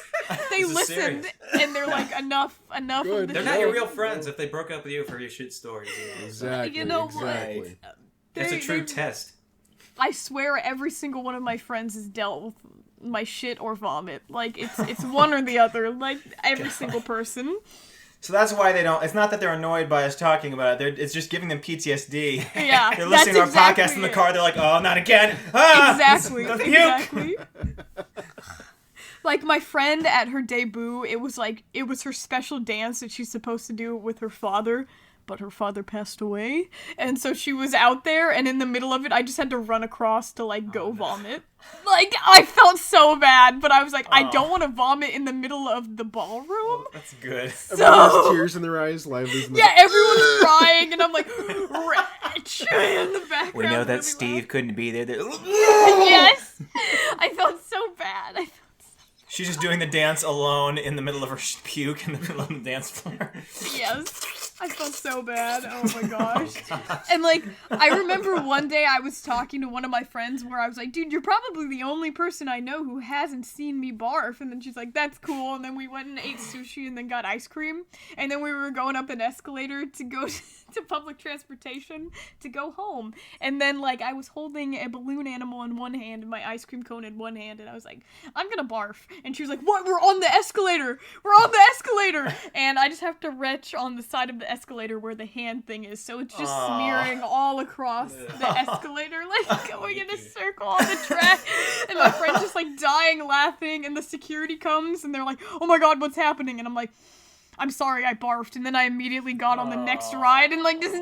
is listened serious. and they're like enough Good. of the They're shit. not your real friends if they broke up with you for your shit stories. You know? Exactly. You know exactly. what? It's a They- true they- test. I swear every single one of my friends has dealt with my shit or vomit. Like it's one or the other. Like every single person. So that's why they don't. It's not that they're annoyed by us talking about it. It's just giving them PTSD. Yeah, They're listening to our that's exactly podcast in the it. car. They're like, "Oh, not again!" Ah, Exactly. the puke. Exactly. Like my friend at her debut, it was her special dance that she's supposed to do with her father, but her father passed away, and so she was out there, and in the middle of it, I just had to run across to like go vomit. Like I felt so bad, but I was like, I don't want to vomit in the middle of the ballroom. That's good. Everyone has So tears in their eyes, Lively's in the yeah, everyone's crying, and I'm like, wretch in the background. We know that really Steve couldn't be there. loud. Yes, I felt so bad. She's just doing the dance alone in the middle of her puke in the middle of the dance floor. Yes, I felt so bad. Oh my gosh. And like, I remember one day I was talking to one of my friends where I was like, dude, you're probably the only person I know who hasn't seen me barf. And then she's like, that's cool. And then we went and ate sushi and then got ice cream. And then we were going up an escalator to go to public transportation to go home. And then like, I was holding a balloon animal in one hand and my ice cream cone in one hand. And I was like, I'm gonna barf. And she was like, what? We're on the escalator. We're on the escalator. And I just have to retch on the side of the escalator where the hand thing is. So it's just smearing all across the escalator, like going in a circle on the track. And my friend's just like dying laughing. And the security comes and they're like, oh my God, what's happening? And I'm like, I'm sorry, I barfed. And then I immediately got on the next ride and like just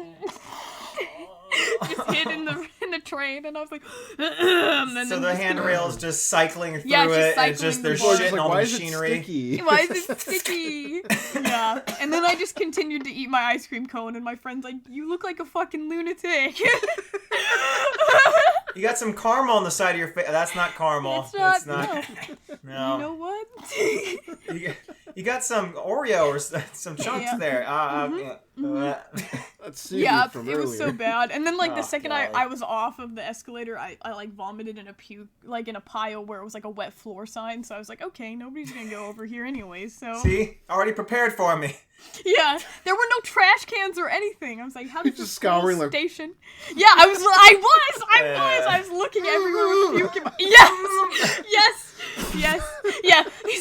hid in the train. And I was like, and then So the just- handrail's just cycling through Yeah, it's just it, and it's just cycling they're the board. shitting like, all the why is it machinery. sticky? Why is it sticky? Yeah. And then I just continued to eat my ice cream cone, and my friend's like, you look like a fucking lunatic. You got some caramel on the side of your face. That's not caramel. It's not. No. No. You know what? You got some Oreo or some chunks Yeah. there. That's seaweed Yeah, from it earlier. was so bad. And then, like, the Oh, second God. I was off of the escalator, I like, vomited in a puke, like, in a pile where it was, like, a wet floor sign. So I was like, okay, nobody's gonna go over here anyways, so... See? Already prepared for me. Yeah, there were no trash cans or anything. I was like, how You're does this just scouring, like- station... Yeah, I was looking everywhere with puke in my... Yes!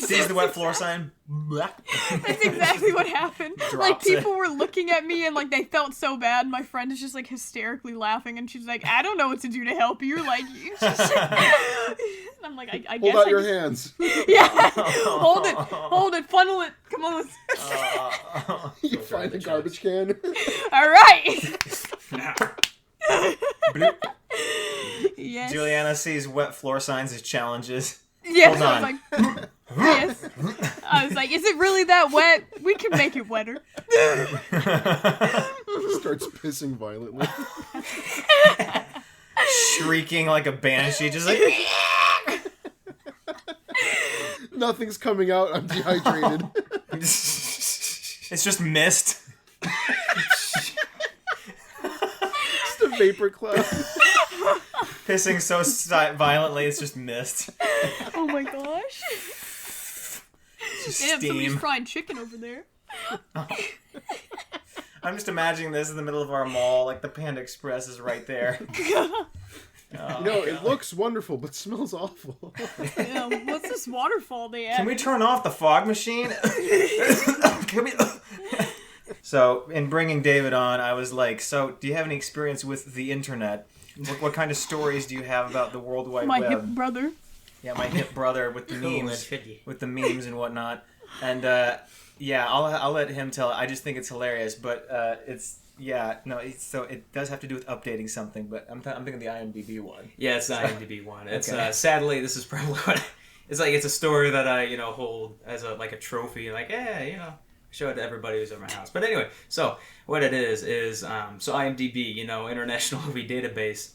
Sees the wet floor sign. That's exactly what happened. Like, Drops it. people were looking at me and, like, they felt so bad. My friend is just, like, hysterically laughing, and she's like, I don't know what to do to help you. Like, you just... And I'm like, I guess Hold out I your just... hands. Yeah! Hold it, funnel it. Come on. You find a garbage can. Alright! Yes. Juliana sees wet floor signs as challenges. Yes, Hold I on. was like, yes. I was like, is it really that wet? We can make it wetter. Starts pissing violently. Shrieking like a banshee, just like... Nothing's coming out. I'm dehydrated. It's just mist. Just a vapor cloud. Pissing so violently, it's just mist. Oh my gosh. It's just Damn, somebody's steam. frying chicken over there. I'm just imagining this in the middle of our mall, like the Panda Express is right there. Oh, You know, it looks wonderful, but smells awful. Yeah, what's this waterfall they have? Can we turn off the fog machine? Can we... So, in bringing David on, I was like, so, do you have any experience with the internet? What kind of stories do you have about the World Wide My Web? hip brother. Yeah, my hip brother with the memes, with the memes and whatnot. And yeah, I'll let him tell it. I just think it's hilarious, but so it does have to do with updating something. But I'm thinking the IMDb one. Yeah, it's the IMDb one. It's Okay. Sadly, this is probably what it's like. It's a story that I hold as a trophy. Like, show it to everybody who's at my house. But anyway, so what it is so IMDb, International Movie Database.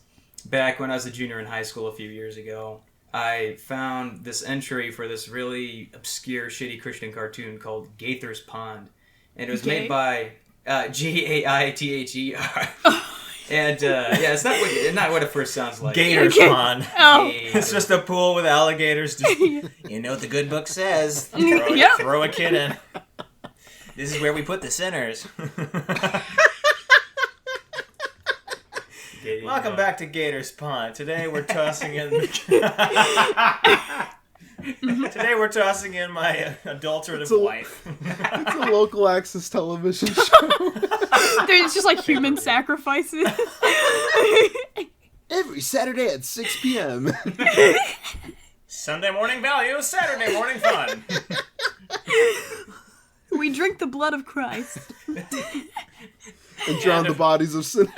Back when I was a junior in high school a few years ago, I found this entry for this really obscure, shitty Christian cartoon called Gaither's Pond, and it was made by Gaither. And it's not what it first sounds like. Gator's Pond. Oh. It's just a pool with alligators. Just, you know what the good book says. Throw a kid in. This is where we put the sinners. Welcome back to Gator's Pond. Today we're tossing in. Today we're tossing in my adulterative wife. It's a local access television show. There's just like human sacrifices. Every Saturday at 6 p.m. Sunday morning value, Saturday morning fun. We drink the blood of Christ. And drown the bodies of sinners.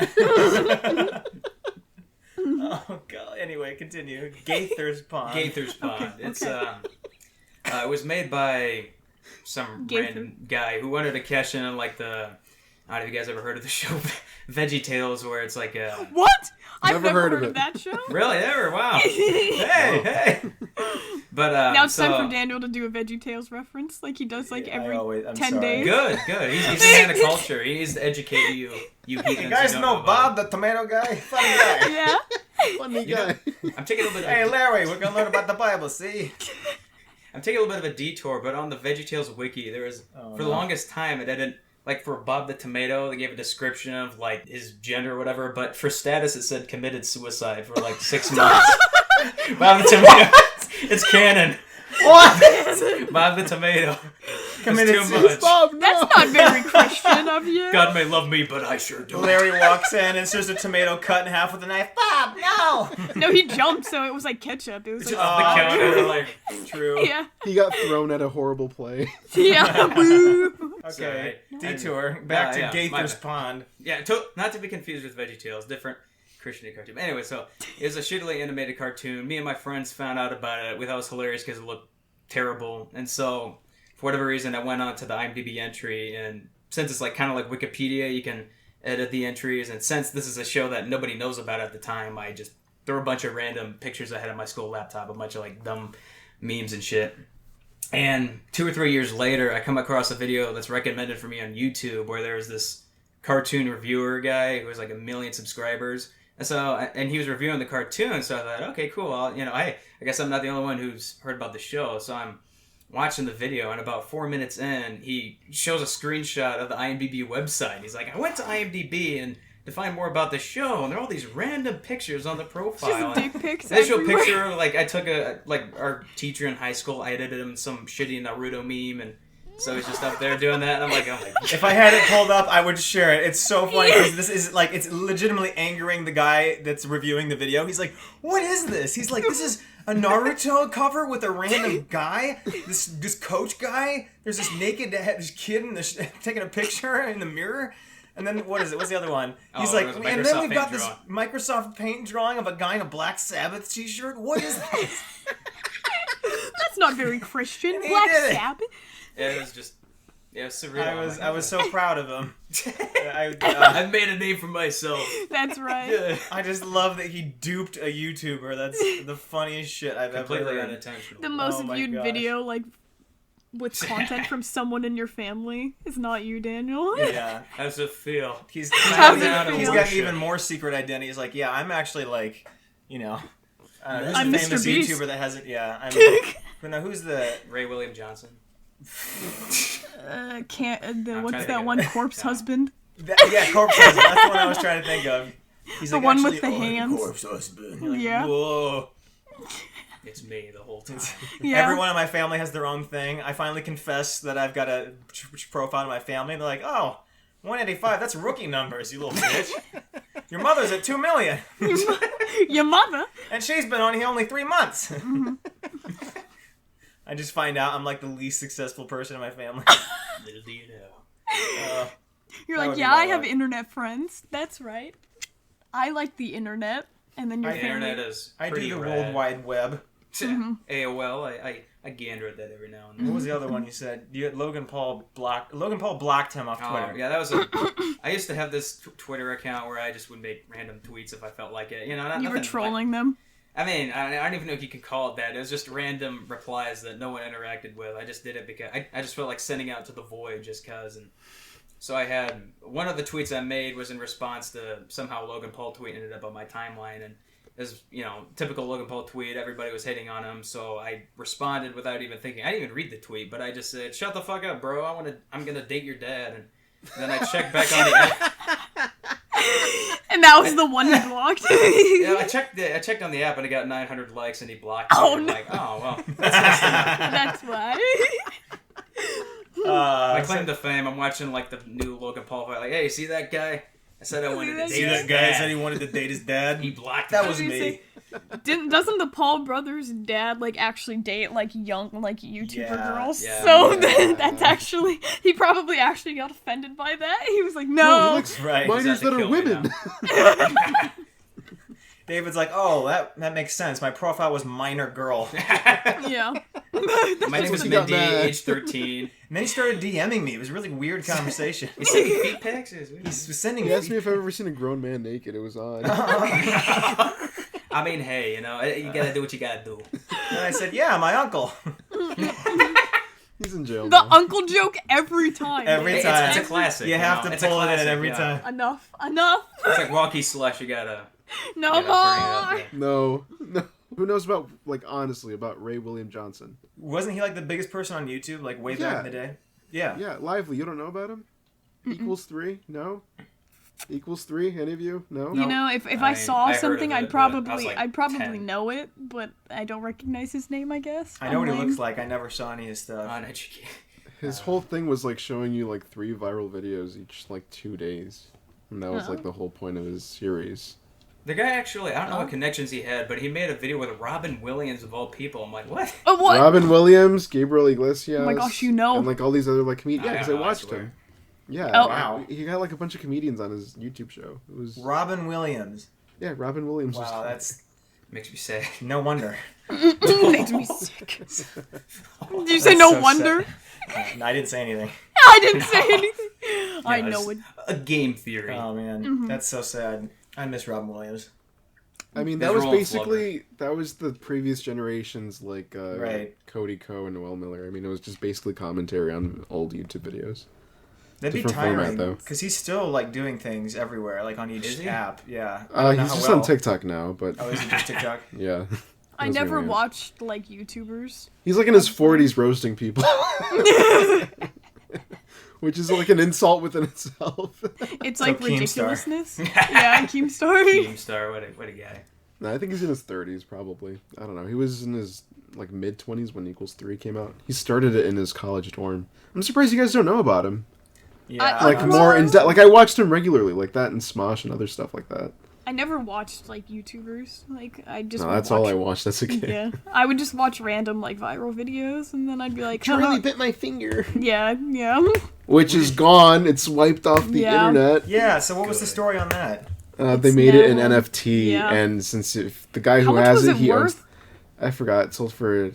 Oh god. Anyway, continue. Gaither's Pond. Gaither's Pond. Okay, It's okay. it was made by some Gaither. random guy who wanted to cash in on like the. I don't know if you guys ever heard of the show Veggie Tales, where it's like a. What? I've Never never heard heard of of it. that show. Really? Ever? Wow. Hey. But Now it's time for Daniel to do a Veggie Tales reference, like he does like every I'm 10 sorry. days. Good. He's a man of culture. He needs to educate you heathens. You guys who don't know about Bob the tomato guy? Funny guy. Yeah. Funny You know- guy. it. I'm taking a little bit. Hey Larry, we're gonna learn about the Bible, see? I'm taking a little bit of a detour, but on the VeggieTales wiki, there was for the longest time it didn't. Like for Bob the Tomato, they gave a description of like his gender or whatever, but for status it said committed suicide for like 6 months. Bob the Tomato, it's canon. What? Bob the Tomato, Committed it's too much. Bob, no. That's not very Christian of you. God may love me, but I sure do. Larry walks in and it's just a tomato cut in half with a knife. Bob, no! No, he jumped, so it was like ketchup. It was Just like, off the counter, like True. yeah. He got thrown at a horrible play. Yeah. Woo. Okay. Sorry. Detour. Back to Yeah, Gaither's my bad. Pond. Yeah, not to be confused with VeggieTales, different Christian cartoon. Anyway, so it was a shittily animated cartoon. Me and my friends found out about it. We thought it was hilarious because it looked terrible, and so for whatever reason, I went on to the IMDb entry, and since it's like kind of like Wikipedia, you can edit the entries, and since this is a show that nobody knows about at the time, I just threw a bunch of random pictures I had on my school laptop, a bunch of like dumb memes and shit. And 2 or 3 years later, I come across a video that's recommended for me on YouTube where there's this cartoon reviewer guy who has like 1 million subscribers. And he was reviewing the cartoon, so I thought, okay, cool. I guess I'm not the only one who's heard about the show. So I'm watching the video, and about 4 minutes in, he shows a screenshot of the IMDb website. He's like, I went to IMDb and to find more about the show, and there are all these random pictures on the profile. Just dick pics They show a everywhere. picture of, like, I took our teacher in high school, I edited him some shitty Naruto meme, and so he's just up there doing that, and I'm like, oh my God. If I had it pulled up, I would share it. It's so funny because this is like, it's legitimately angering the guy that's reviewing the video. He's like, what is this? He's like, this is a Naruto cover with a random guy, this coach guy. There's this naked this kid taking a picture in the mirror. And then, what is it? What's the other one? He's like, and then we've got this Microsoft Paint drawing of a guy in a Black Sabbath t-shirt. What is this? That's not very Christian. He Black did it. Sabbath. Yeah, it was just, surreal. I was so proud of him. I've made a name for myself. That's right. I just love that he duped a YouTuber. That's the funniest shit I've Completely ever heard. unintentional. The most my viewed gosh. video, like, with content from someone in your family is not you, Daniel. Yeah. How's it feel? He's How's it got feel? an even more secret identity. He's like, yeah, I'm actually like, who's I'm a Mr. famous Beast. YouTuber that hasn't, but now who's the... Ray William Johnson. What's trying to that think one of it. corpse Yeah. husband? Corpse Husband. That's the one I was trying to think of. He's The like, one with actually, the hands. Corpse Husband. You're like, Yeah. whoa. It's me the whole time. Yeah. Everyone in my family has their own thing. I finally confess that I've got a profile in my family. They're like, oh, 185, that's rookie numbers, you little bitch. Your mother's at 2 million. Your mother. And she's been on here only 3 months. I just find out I'm like the least successful person in my family. Little do you know. You're That like, would yeah, be I my have luck. internet friends. That's right. I like the internet. And then your The family. internet is I do pretty the rad. World Wide Web. AOL, I gander at that every now and then. What was the other one you said? Logan Paul blocked him off Twitter. Oh, yeah, that was I used to have this Twitter account where I just would make random tweets if I felt like it. You were nothing trolling them. I mean, I don't even know if you could call it that. It was just random replies that no one interacted with. I just did it because I just felt like sending out to the void just cause. And so I had one of the tweets I made was in response to somehow Logan Paul tweet ended up on my timeline, and as typical Logan Paul tweet, everybody was hating on him. So I responded without even thinking. I didn't even read the tweet, but I just said, "Shut the fuck up, bro. I'm gonna date your dad." And then I checked back on the app. And that was the one he blocked. Yeah, I checked on the app and I got 900 likes and he blocked me. Oh, I'm no. like, oh well, that's nice to know. That's why. My claim to fame, I'm watching like the new Logan Paul fight. Like, hey, see that guy? I said I wanted to See date See his that guy dad. said he wanted to date his dad? He blocked That me. was me. Doesn't the Paul brothers' dad like actually date like young like YouTuber Yeah, girls? yeah. So Yeah. that's actually he probably actually got offended by that. He was like, No, no. he likes Right. minors He's out that to are kill me women. David's like, oh, that makes sense. My profile was minor girl. Yeah. My name is he got Mindy, mad. age 13. And then he started DMing me. It was a really weird conversation. He's sending feet pics? He was sending He asked me me. if I've ever seen a grown man naked. It was on. I mean, hey, you gotta do what you gotta do. And I said, yeah, my uncle. He's in jail The now. uncle joke every time. Every It's time. a classic. You have to It's a pull it in classic, every yeah. time. Enough. It's like Walkie Slush, you gotta... No you gotta bring more. it up, No. Who knows about, honestly, about Ray William Johnson? Wasn't he like the biggest person on YouTube, like way back in the day? Yeah. Yeah, Lively. You don't know about him? Equals 3? No? Equals 3? Any of you? No? You know, if I I saw heard of something, it, I'd but I was, probably like, I'd probably 10. know it, but I don't recognize his name. I guess. I know what he I'm looks lame. like. I never saw any of his stuff. Uneducated. His whole thing was showing you 3 viral videos each 2 days. And that was Oh. the whole point of his series. The guy actually, I don't know what connections he had, but he made a video with Robin Williams of all people. I'm like, what? Oh what? Robin Williams, Gabriel Iglesias. Oh my gosh, you know. And all these other comedians. Yeah, because I know, I watched swear. him. Yeah. Oh. Wow. He got a bunch of comedians on his YouTube show. It was Robin Williams. yeah, Robin Williams. Wow, was that's Makes me sad. no wonder. Makes me sick. Did you say no so wonder? No, I didn't say anything. I didn't say anything. I No, know it's it. A game theory. Oh man, Mm-hmm. that's so sad. I miss Robin Williams. I mean, His that was role in basically that was the previous generations Right. Cody Ko and Noel Miller. I mean, it was just basically commentary on old YouTube videos. That'd be Different format, tiring though. because he's still like doing things everywhere, like on Is each he? app. Yeah. I don't know He's how just well. on TikTok now, but Oh, is it just TikTok? yeah. I That's never weird. watched like YouTubers. He's like in his 40s roasting people. Which is like an insult within itself. It's like Keemstar. ridiculousness. Yeah, Keemstar. Keemstar, what a guy. No, I think he's in his 30s probably. I don't know. He was in his like mid 20s when Equals 3 came out. He started it in his college dorm. I'm surprised you guys don't know about him. Yeah. Like more in depth. Like I watched him regularly, like that and Smosh and other stuff like that. I never watched like YouTubers. Like I just. No, would that's all I watch- watched as a kid. Yeah, I would just watch random like viral videos, and then I'd be like, Charlie "Haha." bit my finger. Yeah, yeah. Which is gone. It's wiped off the Yeah. internet. Yeah. So what was the Good. story on that? They It's made it an now- NFT, yeah. and since if the guy How who much has was it, it he owns. worth? I forgot. It sold for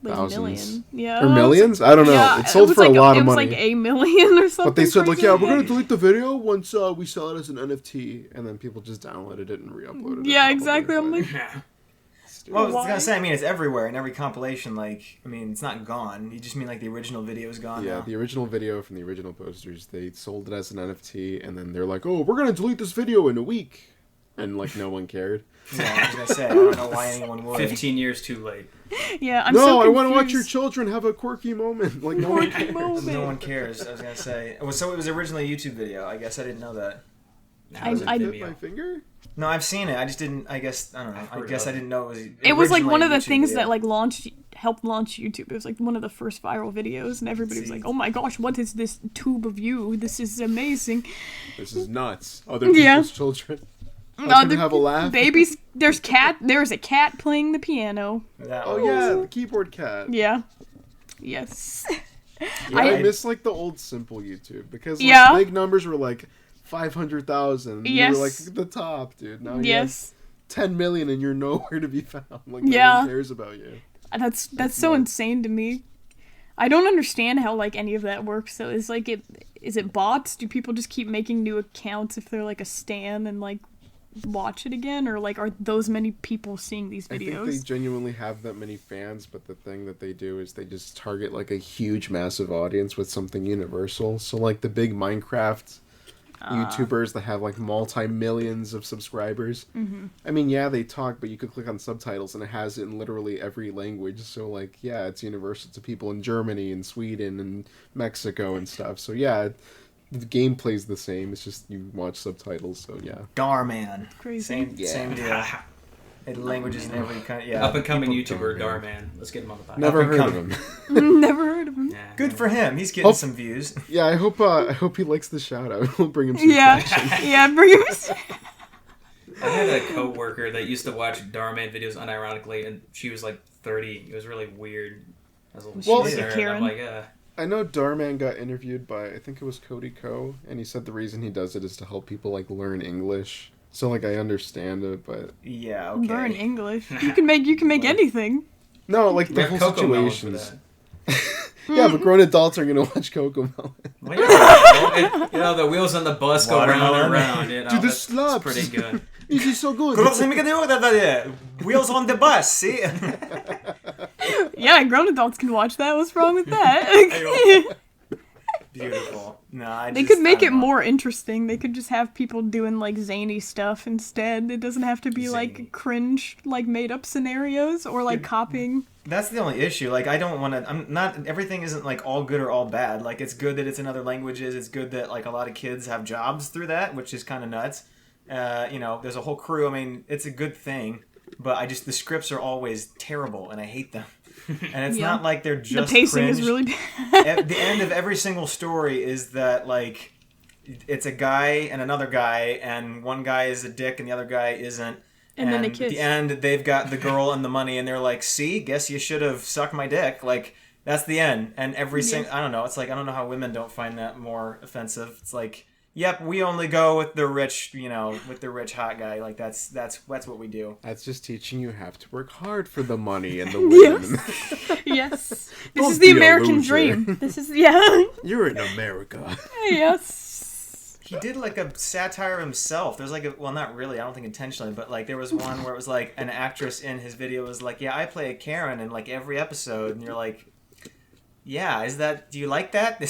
Like thousands. million. Yeah. Or millions? I don't know. Yeah, it sold was for like, a lot of It was money. like $1 million or something. But they said like, crazy. yeah, we're gonna delete the video once we sell it as an NFT, and then people just downloaded it and re-uploaded it. Yeah, probably, exactly. I'm but- like, Well, I was Why? gonna say. I mean, it's everywhere in every compilation. Like, I mean, it's not gone. You just mean like the original video is gone yeah, now. the original video from the original posters, they sold it as an NFT, and then they're like, oh, we're gonna delete this video in a week, and like no one cared. Yeah, I was gonna say. I don't know why anyone would. 15 years too late. yeah, I'm no, so I want to watch your confused. children have a quirky moment. Like no one Quirky cares. moment. No one cares. I was gonna say. So it was originally a YouTube video. I guess I didn't know that. Now it's I- a Bit Vimeo. my finger. No, I didn't. I just didn't. I guess I don't know. I've I heard guess of I it. didn't know it was. It was like one of the originally a YouTube things video. that like helped launch YouTube. It was like one of the first viral videos, and everybody was See. like, "Oh my gosh, what is this tube of you? This is amazing." This is nuts. Other people's Yeah. children. No, can have a laugh. Babies, there's a cat playing the piano. That Oh was- yeah, the keyboard cat. Yeah. Yes. Yeah, I miss like the old simple YouTube because like, Yeah. big numbers were like 500,000. Yes. You were like the top, dude. Now you have Yes. 10 million and you're nowhere to be found. Like Yeah. no one cares about you. That's so insane to me. I don't understand how like any of that works. So is it bots? Do people just keep making new accounts if they're like a stan and like watch it again, or like are those many people seeing these I think they videos? genuinely have that many fans, but the thing that they do is they just target like a huge, massive audience with something universal. So like the big Minecraft YouTubers that have like multi-millions of subscribers. Mm-hmm. I mean, yeah, they talk, but you could click on subtitles and it has it in literally every language. So like, yeah, it's universal to people in Germany and Sweden and Mexico and stuff. So yeah, the gameplay's the same. It's just you watch subtitles. So yeah. Dhar Mann. Crazy. Same deal. It languages in every kind. Yeah. Up and coming people- YouTuber Dhar Mann. Let's get him on the podcast. Never and heard of coming. him. Never heard of him. Yeah. Good for him. He's getting Hope- some views. Yeah, I hope he likes the shout out. We'll bring him some Yeah, attention. yeah. Bring him. I had a coworker that used to watch Dhar Mann videos unironically, and she was like 30. It was really weird. I was a little Well- concerned. Karen. I'm like, I know Dhar Mann got interviewed by, I think it was Cody Ko, and he said the reason he does it is to help people like learn English. So like I understand it, but Yeah. Okay. Learn English. You can make anything. no, like we the have whole Coco Melon for situations. that. Yeah, but grown adults are gonna watch Coco Melon. Well, yeah, you know, the wheels on the bus go round Watermelon. and round. You know, Do the that's slaps. pretty good. This is so good. Cosa mi do that? Wheels on the bus. See. Yeah, grown adults can watch that. What's wrong with that? Beautiful. No, I They just, could make I it don't know. more interesting. They could just have people doing like zany stuff instead. It doesn't have to be Zany. like cringe, like made up scenarios or like copying. That's the only issue. Like, I don't want to. I'm not. Everything isn't like all good or all bad. Like, it's good that it's in other languages. It's good that like a lot of kids have jobs through that, which is kind of nuts. You know, there's a whole crew. I mean, it's a good thing, but the scripts are always terrible, and I hate them. And it's Yeah. not like they're The just pacing cringe. is really At bad. the end of every single story is that like it's a guy and another guy, and one guy is a dick and the other guy isn't. And then they at kiss. the end, they've got the girl and the money, and they're like, "See, guess you should have sucked my dick." Like that's the end. And every single, I don't know. It's like I don't know how women don't find that more offensive. It's like, yep, we only go with the rich, you know, with the rich hot guy. Like that's what we do. That's just teaching you have to work hard for the money and the women. Yes. This Don't is the be a American loser. dream. This is yeah. You're in America. Yes. He did like a satire of himself. There's like a, well, not really, I don't think intentionally, but like there was one where it was like an actress in his video was like, yeah, I play a Karen in like every episode, and you're like, yeah, do you like that?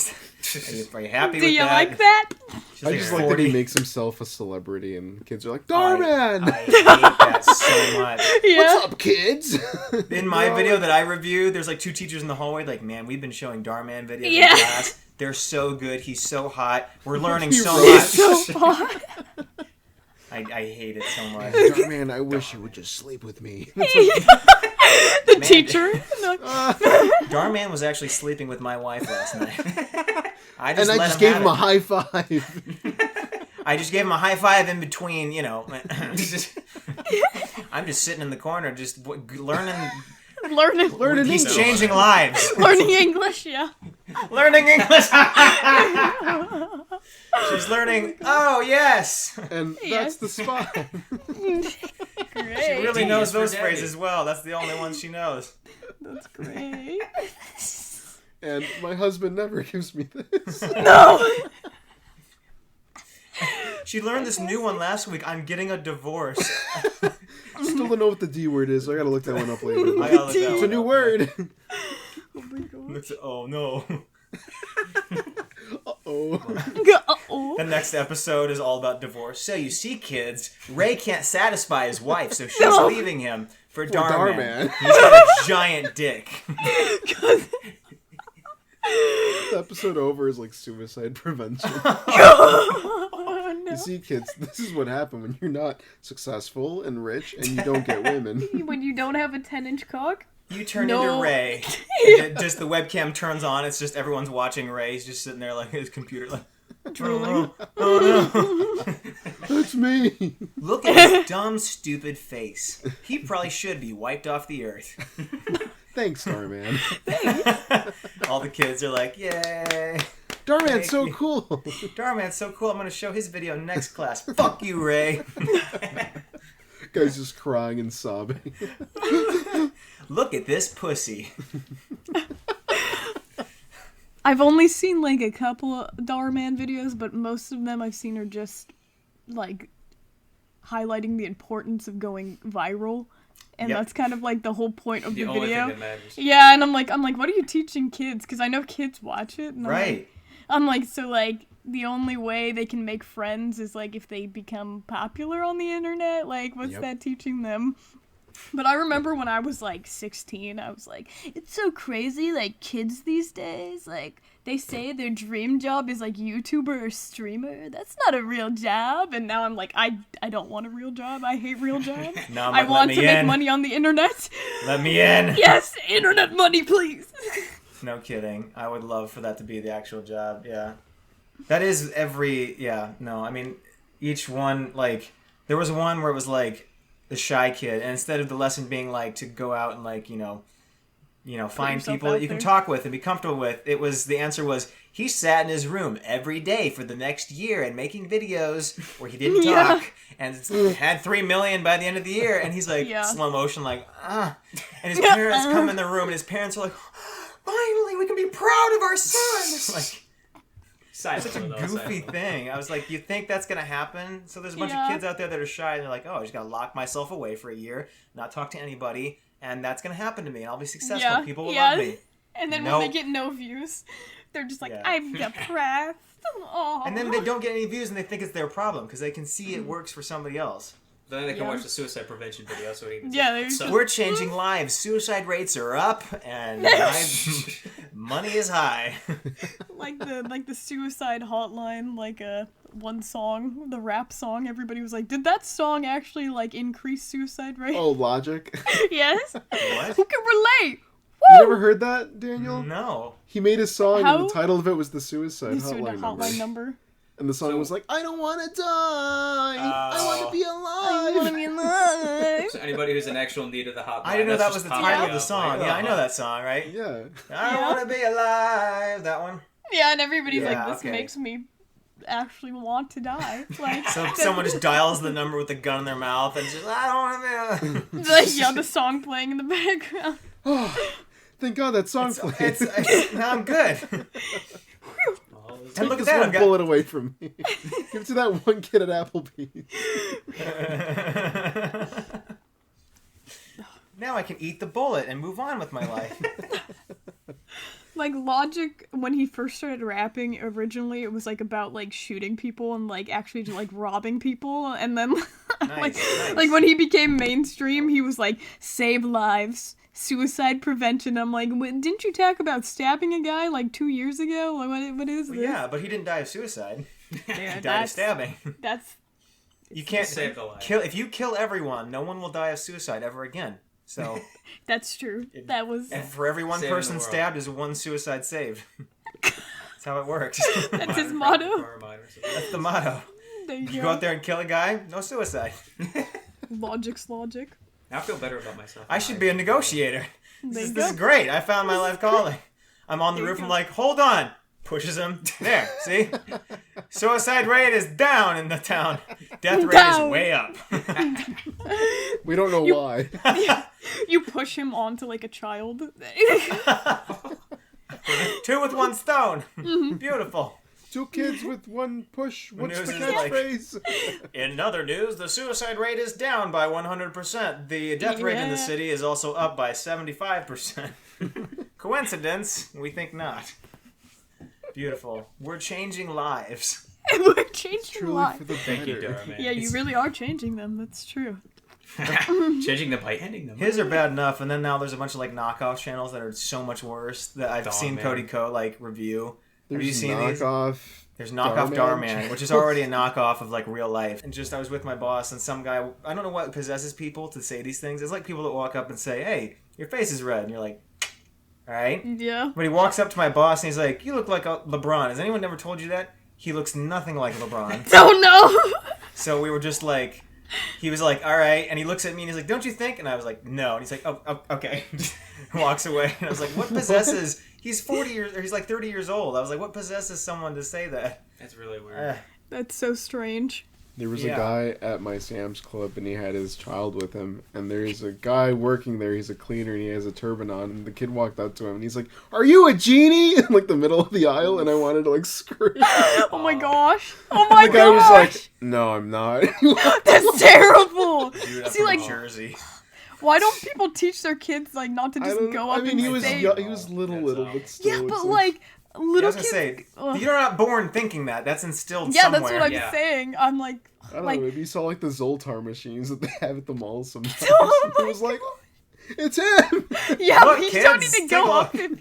Are you happy Do with you that? like that? She's I like just like that 40. he makes himself a celebrity, and kids are like, Dhar Mann! I hate that so much. Yeah. What's up, kids? In my video that I reviewed, there's like 2 teachers in the hallway. Like, man, we've been showing Dhar Mann videos Yeah. in class. They're so good. He's so hot. We're learning He so really much. is. So fun. I hate it so much. Dhar Mann, I wish you would just sleep with me. The Man. teacher. No. Dhar Mann was actually sleeping with my wife last night. I And I let just gave have him a it. high five. I just gave him a high five in between, I'm just sitting in the corner, just learning. Learning He's English. changing lives. Learning English, yeah. Learning English. She's learning. Oh yes. And Yes. that's the spot. Great. She really D knows is for those daddy. phrases well. That's the only ones she knows. That's great. And my husband never gives me this. No. She learned this new one last week. I'm getting a divorce. Still don't know what the D word is. I gotta look that one up later. I gotta look that It's a one new up. word. Oh my god. Oh no. Oh. Uh-oh. The next episode is all about divorce. So you see, kids, Ray can't satisfy his wife, so she's No. leaving him for Dhar Dhar Mann. Mann. He's got a giant dick. The episode over is like suicide prevention. Oh, no. You see, kids, this is what happened when you're not successful and rich and you don't get women. When you don't have a 10-inch cock? You turn No. into Ray. Just the webcam turns on. It's just everyone's watching Ray. He's just sitting there like his computer, like, Drooling. oh no. That's me. Look at his dumb, stupid face. He probably should be wiped off the earth. Thanks, Dhar Mann. All the kids are like, yay. Dhar Mann's so you. cool. Dhar Mann's so cool. I'm going to show his video next class. Fuck you, Ray. Guy's just crying and sobbing. Look at this pussy. I've only seen like a couple of Dhar Mann videos, but most of them I've seen are just like highlighting the importance of going viral. And Yep. that's kind of like the whole point of the, The only video. thing that matters. Yeah, and I'm like, what are you teaching kids? Because I know kids watch it. And Right. I'm like, so like the only way they can make friends is like if they become popular on the internet. Like, what's Yep. that teaching them? But I remember when I was like 16, I was like, it's so crazy, like kids these days, like they say their dream job is like YouTuber or streamer. That's not a real job. And now I'm like, I don't want a real job. I hate real jobs. No, I'm I like, want let to me make in. money on the internet. Let me in. Yes, internet money, please. No kidding. I would love for that to be the actual job. Yeah. That is yeah, no, I mean, each one, like, there was one where it was like the shy kid, and instead of the lesson being like to go out and like, find yourself people out that you can there. talk with and be comfortable with, the answer was he sat in his room every day for the next year and making videos where he didn't Yeah. talk and had 3 million by the end of the year, and he's like Yeah. slow motion like and his parents come in the room and his parents are like, finally we can be proud of our son. It's like Side such a note, though, side goofy note. thing. I was like, you think that's gonna happen? So there's a bunch Yeah. of kids out there that are shy and they're like, oh, I just gotta lock myself away for a year, not talk to anybody, and that's gonna happen to me, and I'll be successful. Yeah, People will yeah. love me. And then Nope. when they get no views, they're just like, Yeah. I'm depressed. Aw. And then they don't get any views, and they think it's their problem because they can see it works for somebody else. Then they can Yeah. watch the suicide prevention video. So he can Yeah, there's so, We're changing lives. Suicide rates are up, and money is high. like the suicide hotline, like one song, the rap song. Everybody was like, did that song actually like increase suicide rate? Oh, Logic. Yes. What? Who can relate? You never heard that, Daniel? No. He made a song How? and the title of it was the Suicide This is the Hotline Number. hotline number. And the song So- was like, I don't want to die. I want to be I wanna alive. be alive. so anybody who's in actual need of the hotline. I didn't know that's that was just the popping title of up, the song. like, Yeah, I know that song, right? Yeah. I Yeah. want to be alive. That one. Yeah, and everybody's Yeah, like, this okay. makes me actually want to die. Like, So someone just dials the number with a gun in their mouth and just, I don't want to be. like, yeah, the song playing in the background. Oh, thank God that song played. Now I'm good. Oh, it's- And look at This that. one I've got... bullet away from me. Give it to that one kid at Applebee. Now I can eat the bullet and move on with my life. Like, Logic, when he first started rapping, originally it was, like, about, like, shooting people and, like, actually, like, robbing people. And then, Nice. like, when he became mainstream, he was, like, save lives, suicide prevention. I'm like, didn't you talk about stabbing a guy, like, 2 years ago? Like, what is this? Yeah, but he didn't die of suicide. Yeah, He died of stabbing. That's... You can't save the life. If you kill everyone, no one will die of suicide ever again. So That's true. That was... and for every one Saving person the world. stabbed is one suicide saved. That's how it works. That's his motto. That's the motto. There you You go. go out there and kill a guy, no suicide. Logic's logic. I feel better about myself. I should be a negotiator. There you This is go. great. I found my life calling. I'm on the There you roof. I'm go. like, hold on. Pushes him. There. See? Suicide rate is down in the town. Death rate Down. is way up. We don't know why. You push him onto, like, a child. 2 with 1 stone. Mm-hmm. Beautiful. 2 kids with 1 push. What's news the is like- catchphrase? In other news, the suicide rate is down by 100%. The death rate in the Yeah. city is also up by 75%. Coincidence? We think not. Beautiful. We're changing lives. We're changing Truly lives. for the Thank you, better. Dhar Mann. Yeah, you really are changing them. That's true. Changing them by ending them. His are bad enough, and then now there's a bunch of like knockoff channels that are so much worse that I've Dhar seen Mann. Cody Co like review. Have you There's seen these? knockoff. There's knockoff Dhar Dhar Mann. Mann, which is already a knockoff of like real life. And just I was with my boss, and some guy, I don't know what possesses people to say these things. It's like people that walk up and say, "Hey, your face is red," and you're like, "All right." Yeah. But he walks up to my boss and he's like, "You look like a LeBron. Has anyone ever told you that?" He looks nothing like LeBron. Oh no! So we were just like, he was like, "All right," and he looks at me and he's like, "Don't you think?" And I was like, "No," and he's like, "Oh, okay." Walks away, and I was like, "What possesses?" He's 40 years, or he's like 30 years old. I was like, "What possesses someone to say that?" That's really weird. That's so strange. There was Yeah. a guy at my Sam's Club, and he had his child with him. And there's a guy working there. He's a cleaner, and he has a turban on. And the kid walked up to him, and he's like, "Are you a genie?" In like the middle of the aisle, and I wanted to like scream. Oh my gosh! Oh my The guy was gosh! like, "No, I'm not." That's terrible. Dude, I'm See, from like, Jersey. why don't people teach their kids like not to I just don't. go I up mean, and he was say? he was little, That's but still. Yeah, it's but like I little was gonna kids. say, Ugh. you're not born thinking that. That's instilled Yeah, somewhere. that's what I'm Yeah. saying. I'm like, I don't like, know. Maybe you saw like the Zoltar machines that they have at the mall sometimes. Oh And my it was like, "It's him." yeah, Look, but you don't need kids, to take go a up look. and.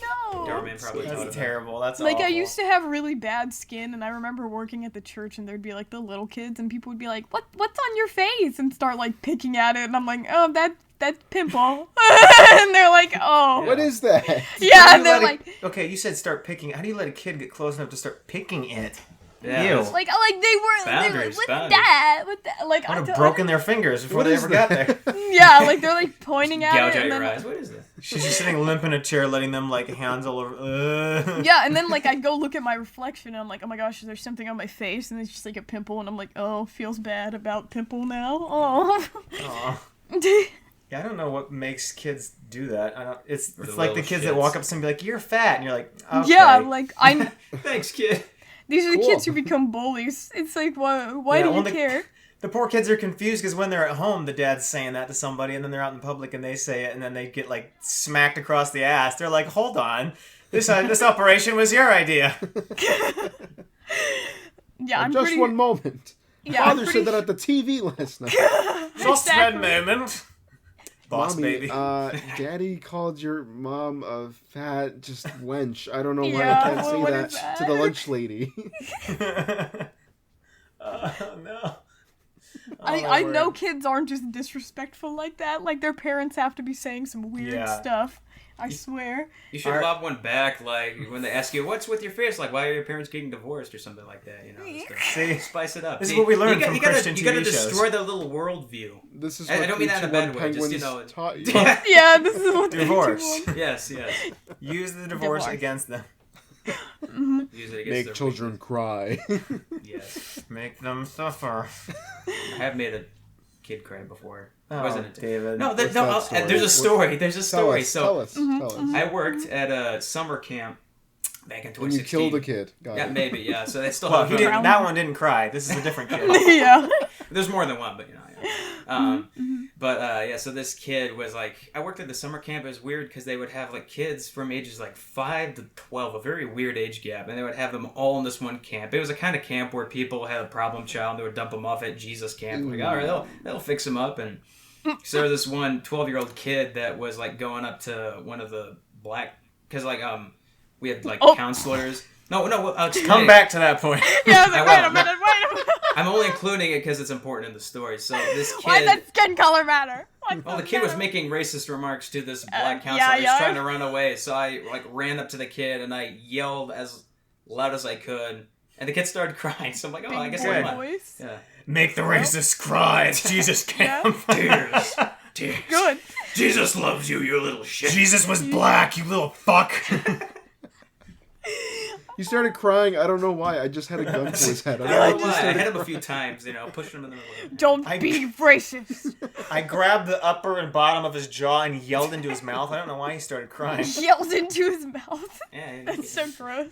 No. Dhar Mann probably thought That's of terrible. That's Like, awful. I used to have really bad skin, and I remember working at the church, and there'd be, like, the little kids, and people would be like, what's on your face? And start, like, picking at it, and I'm like, oh, that's pimple. And they're like, oh. What is that? Yeah, How do and you they're let like, okay, you said start picking. How do you let a kid get close enough to start picking it? Yeah, Ew. that's- like, oh, like, they were, Boundaries, what's boundaries. that? What that? Like, I would I have don't- broken their fingers before What they is ever got that? there. Yeah, like, they're, like, pointing at Gouge it, out and your then, eyes. What is that? She's just sitting limp in a chair, letting them like hands all over. yeah, and then, like, I go look at my reflection, and I'm like, oh my gosh, is there something on my face? And it's just, like, a pimple, and I'm like, oh, feels bad about pimple now. Oh. Aw. Yeah, I don't know what makes kids do that. I don't. It's Or the like the little kids that shits. walk up to and be like, "You're fat," and you're like, okay. Yeah, like, Thanks, kid. these are the Cool. kids who become bullies. It's like, why Yeah, do well, you the- care? The poor kids are confused because when they're at home, the dad's saying that to somebody, and then they're out in public and they say it, and then they get like smacked across the ass. They're like, "Hold on, this operation was your idea." Yeah, I'm Just pretty. one moment. Yeah, I'm Father pretty said that at the TV last night. Just that Exactly. moment, boss Mommy, baby. Daddy called your mom a fat just wench. I don't know why Yeah, I can't say what that is that? to the lunch lady. Oh no. I word. know kids aren't just disrespectful like that. Like, their parents have to be saying some weird Yeah. stuff. I swear. You should Our- lob one back, like when they ask you, "What's with your face?" Like, "Why are your parents getting divorced?" or something like that. You know, just to See, spice it up. This is See, what we learned you from you gotta, Christian You gotta TV shows. destroy their little worldview. This is I what don't mean that in a 321 bad way, just, you Penguins know- taught you. Yeah, this is what they Divorce. do. Yes, yes. use the divorce Divorce. against them. Use it against Make their children cry. weakness. Yes, Make them suffer. I have made a kid cry before. Oh, Wasn't it? David? No, What's that story? there's a story. There's a Tell story. us. So Tell us. Tell us. I worked at a summer camp back in 2016. When you killed a kid. Got Yeah, it. maybe. Yeah. So they still Well, have he didn't. That one didn't cry. This is a different kid. Yeah. There's more than one, but you know. Yeah. But yeah, so this kid was like, I worked at the summer camp. It was weird because they would have like kids from ages like 5 to 12, a very weird age gap, and they would have them all in this one camp. It was a kind of camp where people had a problem child, and they would dump them off at Jesus camp. Like, all right, they'll fix them up. And so there was this one 12-year-old kid that was like going up to one of the black, because like we had like counselors. No, Come back to that point. Yeah, I was like, wait a minute. I'm only including it because it's important in the story. So this kid... Why does that skin color matter? Well, the kid was making racist remarks to this black counselor. He was trying to run away. So I like ran up to the kid and I yelled as loud as I could. And the kid started crying. So I'm like, oh, I guess I won. Yeah. Make the racists cry. It's Jesus camp. Tears. Tears. Good. Jesus loves you, you little shit. Jesus was black, you little fuck. He started crying. I don't know why. I just had a gun to his head. I hit him a few times, pushing him in the middle of the Don't be racist. I grabbed the upper and bottom of his jaw and yelled into his mouth. I don't know why he started crying. Yelled into his mouth. Yeah, That's so gross.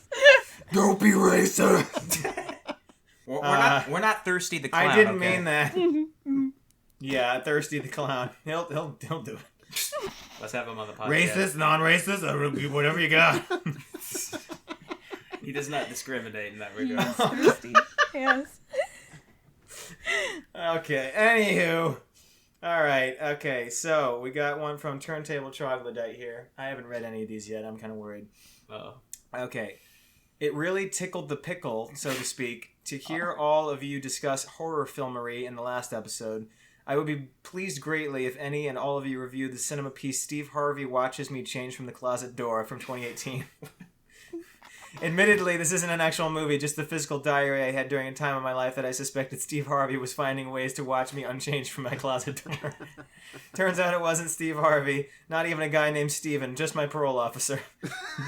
Don't be racist. We're not Thirsty the Clown. I didn't mean that. Yeah, Thirsty the Clown. He'll do it. Let's have him on the podcast. Racist, non-racist, whatever you got. He does not discriminate in that regard. Yes, thirsty. Yes. Okay, anywho. Alright, okay, so we got one from Turntable Troglodyte here. I haven't read any of these yet, I'm kind of worried. Uh-oh. Okay. It really tickled the pickle, so to speak, to hear all of you discuss horror filmery in the last episode. I would be pleased greatly if any and all of you reviewed the cinema piece Steve Harvey Watches Me Change from the Closet Door from 2018. Admittedly, this isn't an actual movie, just the physical diary I had during a time of my life that I suspected Steve Harvey was finding ways to watch me unchanged from my closet door. Turns out it wasn't Steve Harvey, not even a guy named Steven, just my parole officer.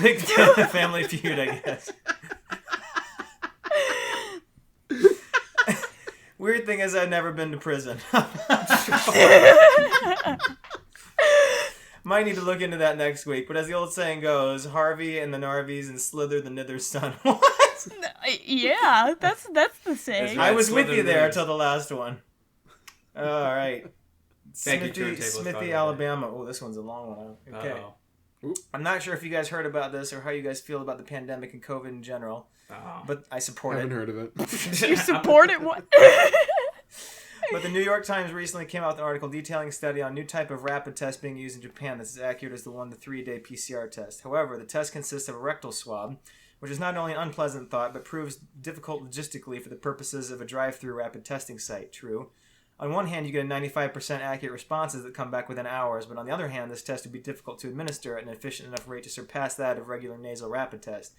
Big Family Feud, I guess. Weird thing is I've never been to prison. Might need to look into that next week, but as the old saying goes, Harvey and the Narvies and Slither the Nither's son. What? Yeah, that's the saying. I was with you there until the last one. All right. Thank you, Smithy, Alabama. Oh, this one's a long one. Okay. Uh-oh. I'm not sure if you guys heard about this or how you guys feel about the pandemic and COVID in general, but I support I haven't it. heard of it. You support it? What? But the New York Times recently came out with an article detailing a study on a new type of rapid test being used in Japan that's as accurate as the 1 to 3 day PCR test. However, the test consists of a rectal swab, which is not only an unpleasant thought, but proves difficult logistically for the purposes of a drive-through rapid testing site. True. On one hand, you get a 95% accurate responses that come back within hours, but on the other hand, this test would be difficult to administer at an efficient enough rate to surpass that of regular nasal rapid test.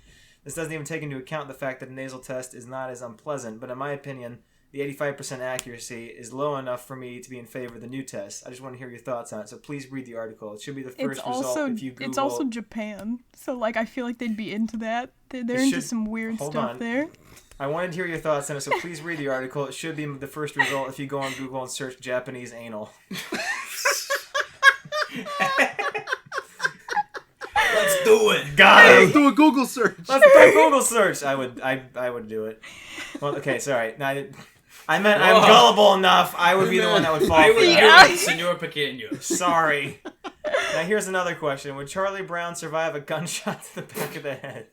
This doesn't even take into account the fact that a nasal test is not as unpleasant, but in my opinion, the 85% accuracy is low enough for me to be in favor of the new test. I just want to hear your thoughts on it, so please read the article. It should be the first result if you Google... It's also Japan, so like I feel like they'd be into that. They're into some weird stuff there. I wanted to hear your thoughts on it, so please read the article. It should be the first result if you go on Google and search Japanese anal. Let's do it. Let's do a Google search. Let's do a Google search. I would do it. Well, okay, sorry. No, I meant I'm gullible enough. I would be the one that would fall for that. I would do it, Señor Pequeños. Sorry. Now here's another question. Would Charlie Brown survive a gunshot to the back of the head?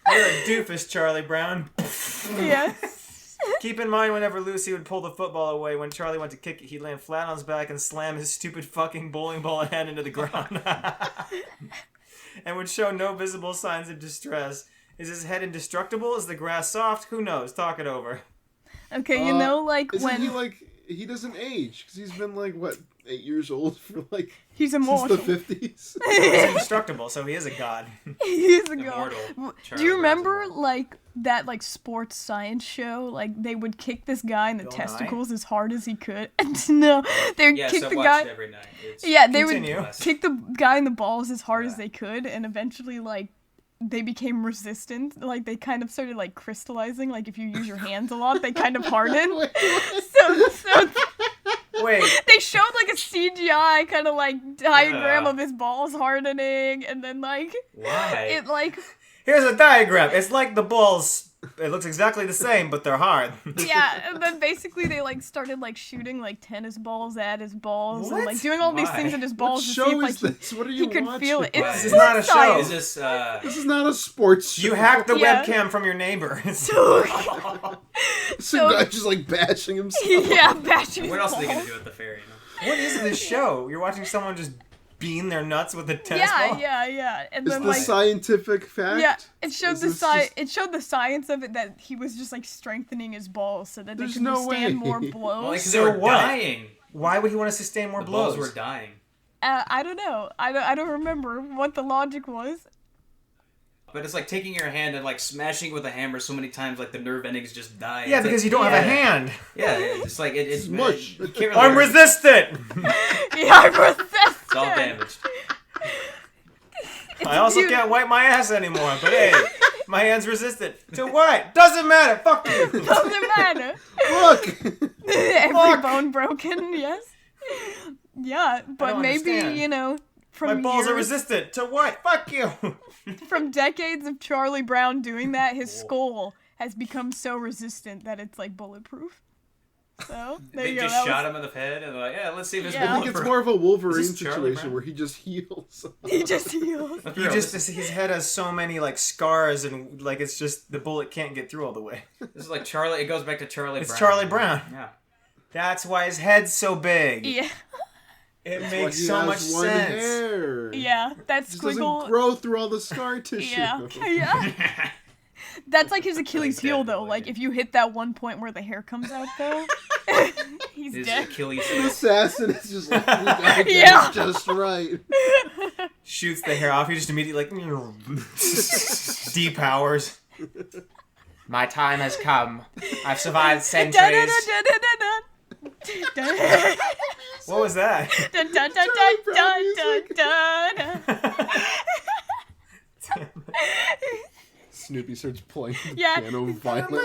You're a doofus, Charlie Brown. Yes. Keep in mind whenever Lucy would pull the football away, when Charlie went to kick it, he'd land flat on his back and slam his stupid fucking bowling ball head into the ground. And would show no visible signs of distress. Is his head indestructible? Is the grass soft? Who knows? Talk it over. Okay, you know, like isn't he he doesn't age because he's been 8 years old for he's immortal since the 50s. He's indestructible, so he is a god. He is a god. Immortal. Do you remember that sports science show? They would kick this guy in the testicles as hard as he could. No, they would kick the guy. Every night. They would kick the guy in the balls as hard as they could, and eventually they became resistant. They kind of started crystallizing. If you use your hands a lot, they kind of harden. So Wait. They showed a CGI kind of diagram of his balls hardening, and then why? it Here's a diagram. It's like the balls. It looks exactly the same, but they're hard. Yeah, and then basically they like started like shooting like tennis balls at his balls and What? like doing all these Why? things at his What balls to see show if like is this? What are you he could watching? feel it. Why? It's This is not a show. suicide. Is this This is not a sports show. You hacked the Yeah. webcam from your neighbor. Some guy just like bashing himself. Yeah, bashing what else are they balls. gonna do at the fair? You know. What is this show? You're watching someone just bean their nuts with a tennis ball? Yeah. And Is then the like scientific fact? yeah, it showed Is the this just- it showed the science of it that he was just like strengthening his balls so that they There's could no withstand way. more Well, blows. because So they were what? dying. Why would he want to sustain more The blows? balls were dying. I don't know. I don't remember what the logic was. But it's like taking your hand and like smashing it with a hammer so many times, like the nerve endings just die. Yeah, It's because like, you don't have a hand. Yeah, it's like it's mush. you can't really I'm resistant! Yeah, I resist. It's all damaged. I also can't wipe my ass anymore, but hey, my hand's resistant. To what? Doesn't matter. Fuck you. Doesn't matter. Look! Every Fuck. bone broken. Yes. Yeah, but don't maybe understand. you know from My balls are years, resistant. To what? Fuck you. from decades of Charlie Brown doing that, his skull has become so resistant that it's like bulletproof. So there They you go. just That shot him in the head and they're like, yeah, let's see if it's Yeah. I think it's bulletproof. more of a Wolverine Is this Charlie situation Brown? where he just heals. He just heals. That's He real. just his head has so many like scars and like it's just the bullet can't get through all the way. This is like Charlie. It goes back to Charlie It's Brown. Charlie Brown. Yeah. That's why his head's so big. Yeah, It Why makes he so has much one sense. hair. yeah. That It just doesn't squiggle. grow through all the scar tissue. Yeah, yeah. That's like his Achilles heel, though. Definitely. Like if you hit that one point where the hair comes out, though, he's His dead. Achilles. The assassin is just like, we gotta get Yeah. it just right. Shoots the hair off. He just immediately like depowers. My time has come. I've survived centuries. What was that? Snoopy starts playing the Yeah. piano violently.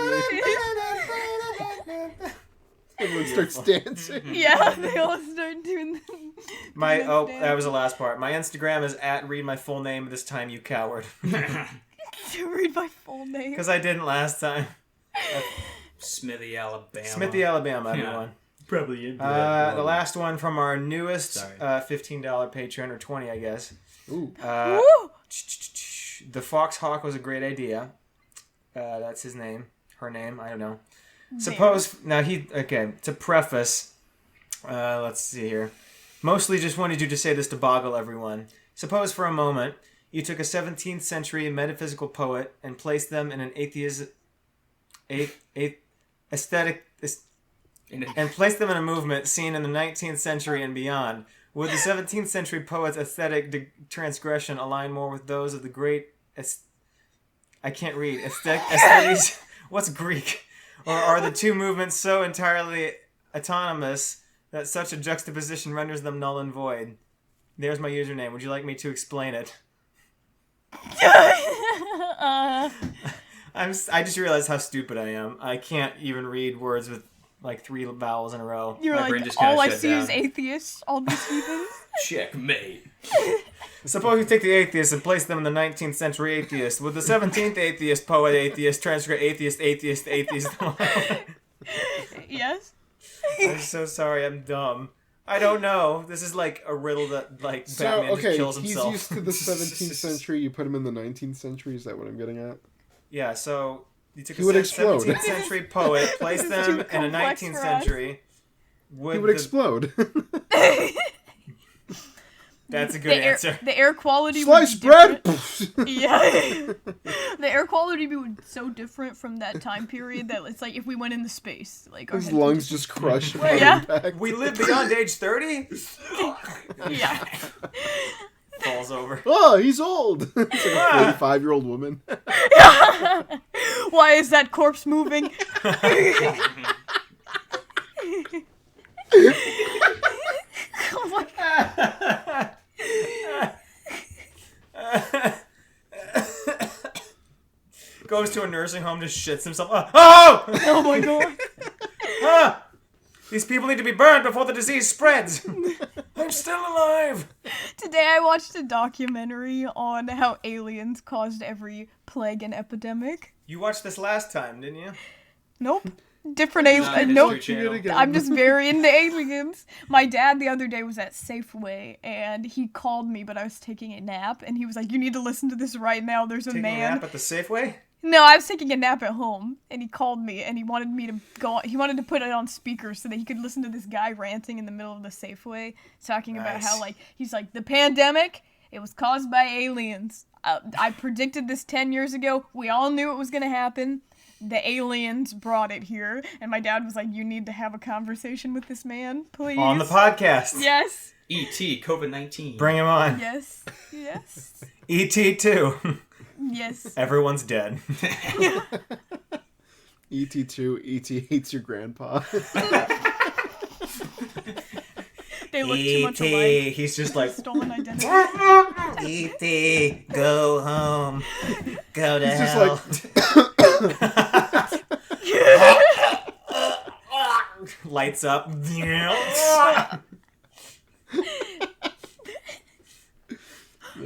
Everyone starts dancing. Yeah, they all start doing My Dance, oh, dance. that was the last part. My Instagram is @read my full name this time, you coward. to read my full name. Because I didn't last time. Smithy, Alabama. Smithy, Alabama, Yeah. everyone. Probably in The last one from our newest Sorry. $15 Patreon, or 20, I guess. Ooh. Woo! The Fox Hawk was a great idea. That's his name. Her name, I don't know. Suppose, now to preface, let's see here. Mostly just wanted you to say this to boggle everyone. Suppose for a moment you took a 17th century metaphysical poet and placed them in an and placed them in a movement seen in the 19th century and beyond. Would the 17th century poet's aesthetic transgression align more with those of the great I can't read. Aesthetics? What's Greek? Or are the two movements so entirely autonomous that such a juxtaposition renders them null and void? There's my username. Would you like me to explain it? I just realized how stupid I am. I can't even read words with like 3 vowels in a row. You're My brain like, just kinda all I shut see is down. atheists, all these heathens. Checkmate. Suppose you take the atheists and place them in the 19th century atheist. Would the 17th atheist, poet atheist, transcript atheist? Yes? I'm so sorry, I'm dumb. I don't know. This is like a riddle that like So, Batman okay, just kills he's himself. used to the 17th century, you put him in the 19th century, is that what I'm getting at? Yeah, so you took He a would explode. 17th century poet, placed This is them too in a complex 19th for us. century. He would explode. That's a good answer. The air quality Sliced would be bread! different. Yeah. The air quality would be so different from that time period that it's like if we went into space. Like our His heads would lungs just crush upon Yeah. impact. We live beyond age 30? Yeah. Falls over. Oh, he's old! It's like a 45-year-old woman. Why is that corpse moving? Oh my God. Goes to a nursing home, just shits himself. Oh! Oh my God. Ah! These people need to be burned before the disease spreads. I'm still alive. Today I watched a documentary on how aliens caused every plague and epidemic. You watched this last time, didn't you? Nope. Different aliens. Nope. I'm just very into aliens. My dad the other day was at Safeway and he called me, but I was taking a nap, and he was like, "You need to listen to this right now. There's a Taking man." a nap at the Safeway? No, I was taking a nap at home, and he called me, and he wanted me to go. He wanted to put it on speaker so that he could listen to this guy ranting in the middle of the Safeway, talking about how he's like, the pandemic, it was caused by aliens. I predicted this 10 years ago. We all knew it was gonna happen. The aliens brought it here, and my dad was like, "You need to have a conversation with this man, please." On the podcast. Yes. E.T. COVID-19. Bring him on. Yes. Yes. E.T. too. Yes. Everyone's dead. ET2, E.T. hates your grandpa. They look too much E.T. alike. He's just like, Stolen identity. E.T. Go home. Go to He's just hell. Lights up.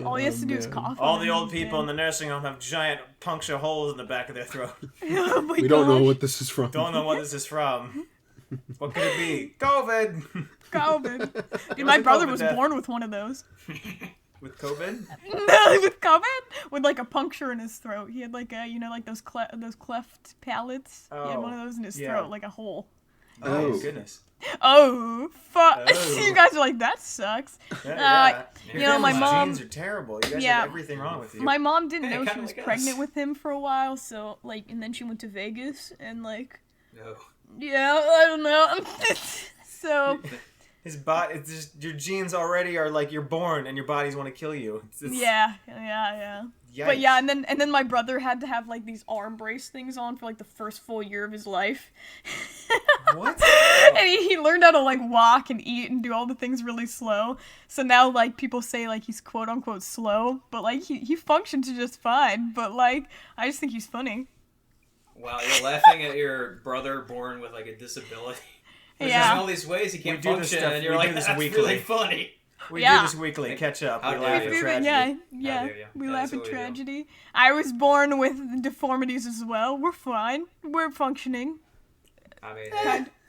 All he has to do is cough. All the old people in the nursing home have giant puncture holes in the back of their throat. Oh my We don't know gosh. what this is from. Don't know what this is from. What could it be? COVID. COVID. Dude, was my a brother COVID was death. born with one of those. With COVID? With COVID? With like a puncture in his throat. He had like a, like those cleft palates. He had one of those in his throat, like a hole. Oh, Oh. goodness. Oh, fuck. Oh. You guys are like, that sucks. Yeah. You know, my Your mom. genes are terrible. You guys Yeah. have everything wrong with you. My mom didn't Yeah, know she kinda was like us. pregnant with him for a while, so like, and then she went to Vegas, and like, No. yeah, I don't know. So His body, it's just, your genes already are like, you're born and your bodies want to kill you. It's, yeah. Yikes. But yeah, and then my brother had to have like these arm brace things on for like the first full year of his life. What? And he learned how to like walk and eat and do all the things really slow. So now like people say like he's quote unquote slow, but like he functions just fine. But like I just think he's funny. Wow, you're laughing at your brother born with like a disability. There's Yeah. just all these ways he can't We do this function, stuff- and you're we like, do this that's weekly. really funny. We Yeah. do this weekly. Catch up. How We dare laugh you. at Yeah, tragedy. yeah. dare you. We Yeah, laugh that's at what we do. tragedy. I was born with deformities as well. We're fine. We're functioning. I mean,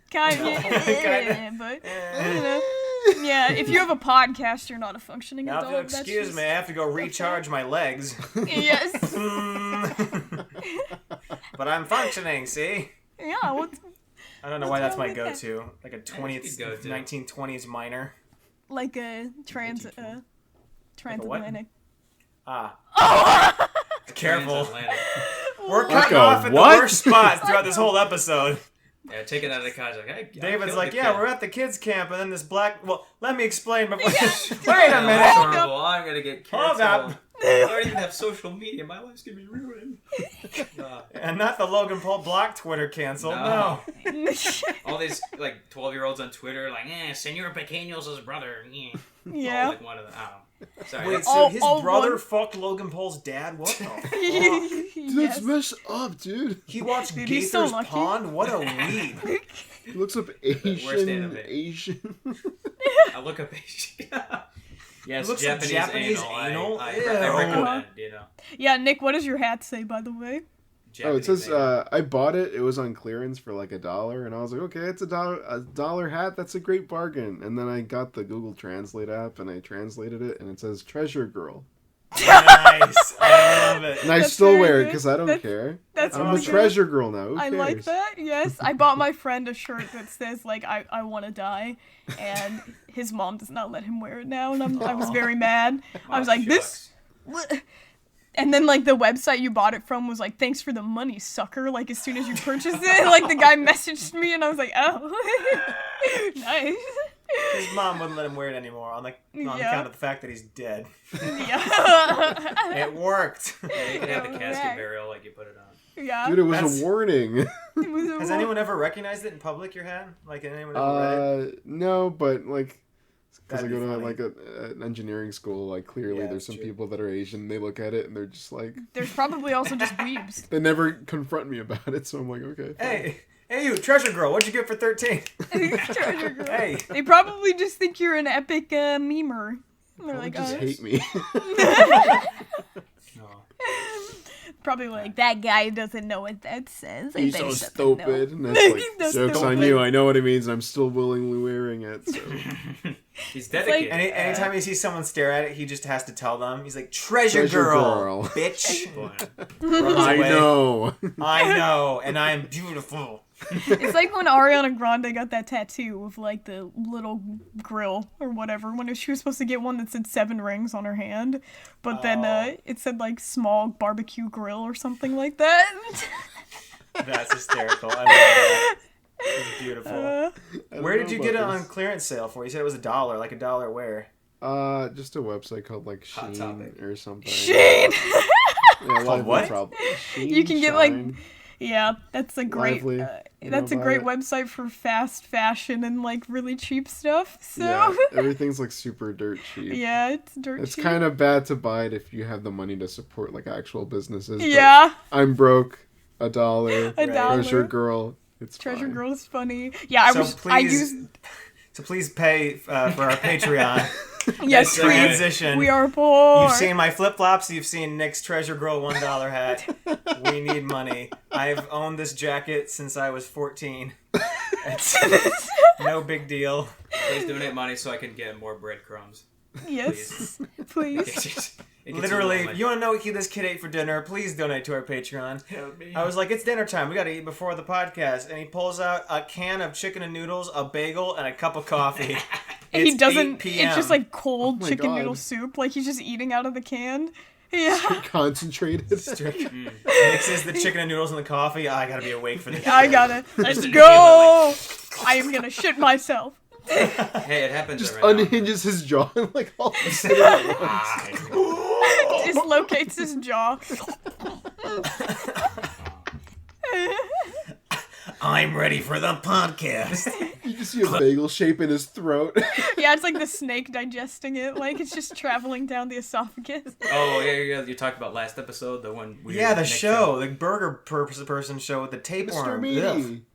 Kind No. of, Kinda. but you know. Yeah, if you have a podcast, you're not a functioning Now, adult. if you'll excuse me, I have to go recharge my legs. Yes. But I'm functioning, see? Yeah. What's I don't know What's why that's wrong my with that? go-to. Like a 20th, good go-to. 1920s minor. like a transatlantic. Ah. Oh! Careful. Transatlantic. We're Like cutting a off at what? the worst spots throughout this whole episode. Yeah, take it out of the context. Like, hey, David's killed like, the yeah, kid. we're at the kids' camp, and then this black... Well, let me explain before... Wait a Yeah, minute. that's horrible. I'm gonna get Hold canceled. up. I don't even have social media. My life's gonna be ruined. And not the Logan Paul block Twitter canceled. No. All these like 12-year-olds on Twitter, like, Senor Pequeños' his brother. Yeah. Yeah. Oh, like one of them. I don't know. Sorry. Wait, so All- his all brother one- fucked Logan Paul's dad? What the fuck? Dude, Yes. that's messed up, dude. He watched Dude, he's so Gaither's lucky. Pond? What a weeb. He looks up worst anime. Asian. I look up Asian. Yes, looks like Japanese, Japanese anal. anal? I Ew. recommend, Yeah, Nick, what does your hat say, by the way? Oh, it Japanese says anal. I bought it. It was on clearance for like $1, and I was like, okay, it's a dollar hat. That's a great bargain. And then I got the Google Translate app, and I translated it, and it says Treasure Girl. Nice. I love it. And I That's still very wear it good. because I don't That's- care. That's I'm really a good. treasure girl now. Who I cares? like that, yes. I bought my friend a shirt that says, like, I want to die, and his mom does not let him wear it now, and I was very mad. I was Oh, like, shucks. this... And then, like, the website you bought it from was like, thanks for the money, sucker, like, as soon as you purchased it, like, the guy messaged me, and I was like, oh, nice. His mom wouldn't let him wear it anymore on Yeah. account of the fact that he's dead. Yeah. It worked. Yeah, you can have the Yeah. casket burial, like you put it on. Yeah. Dude, it was That's- a warning. It was a Has war- anyone ever recognized it in public, your hat? Like, anyone ever read it? No, but like, because I That'd go be to funny. like an engineering school, like clearly Yeah, there's that's some true. people that are Asian. They look at it and they're just like, There's probably also just weebs. they never confront me about it. So I'm like, okay. fine. Hey, you, Treasure Girl, what'd you get for 13? Treasure girl. Hey. They probably just think you're an epic memer. And they're like, just oh. hate me. No. Probably like, that guy doesn't know what that says. I He's bet so he doesn't stupid. know. And it's He's so like, joke's on stupid. you. I know what it means. I'm still willingly wearing it. So. He's dedicated. Anytime he sees someone stare at it, he just has to tell them. He's like, treasure Treasure girl, girl. bitch. I away. know. I know, and I am beautiful. It's like when Ariana Grande got that tattoo with like the little grill or whatever, when she was supposed to get one that said 7 rings on her hand, but then it said like small barbecue grill or something like that. That's hysterical. I love that. It's beautiful. Where did you get it on clearance sale for? You said it was $1. Like $1 where? Just a website called like Hot Shein Topic. or something. Shane! Yeah, Lively what? Shein, You can get like, Shine. yeah, that's a great, Lively. that's a Know great about website for fast fashion and like really cheap stuff. So Yeah, everything's like super dirt cheap. yeah, it's dirt It's cheap. kind of bad to buy it if you have the money to support like actual businesses. but Yeah, I'm broke. $1. $1. Treasure girl. It's Treasure fine. Girl is funny. Yeah, I used. So please pay for our Patreon. Yes, Transition. we are poor. You've seen my flip-flops. You've seen Nick's Treasure Girl $1 hat. We need money. I've owned this jacket since I was 14. It's no big deal. Please donate money so I can get more breadcrumbs. Yes, please. Literally, if you want to know what this kid ate for dinner, please donate to our Patreon. Help me. I was like, it's dinner time. We got to eat before the podcast. And he pulls out a can of chicken and noodles, a bagel, and a cup of coffee. He It's doesn't. 8 p.m. It's just like cold Oh my chicken God. noodle soup. Like he's just eating out of the can. Yeah. Concentrated. Mixes the chicken and noodles and the coffee. I gotta be awake for this. I got it. Let's Just go. I am gonna shit myself. Hey, it happens Just every now and unhinges his jaw and like all of a sudden at once. Dislocates his jaw. I'm ready for the podcast. You just see a bagel shape in his throat. Yeah, it's like the snake digesting it. Like it's just traveling down the esophagus. Oh, yeah, you talked about last episode, the one we Yeah, the show, the burger person show with the tapeworm. Mr. Ugh. Meaty.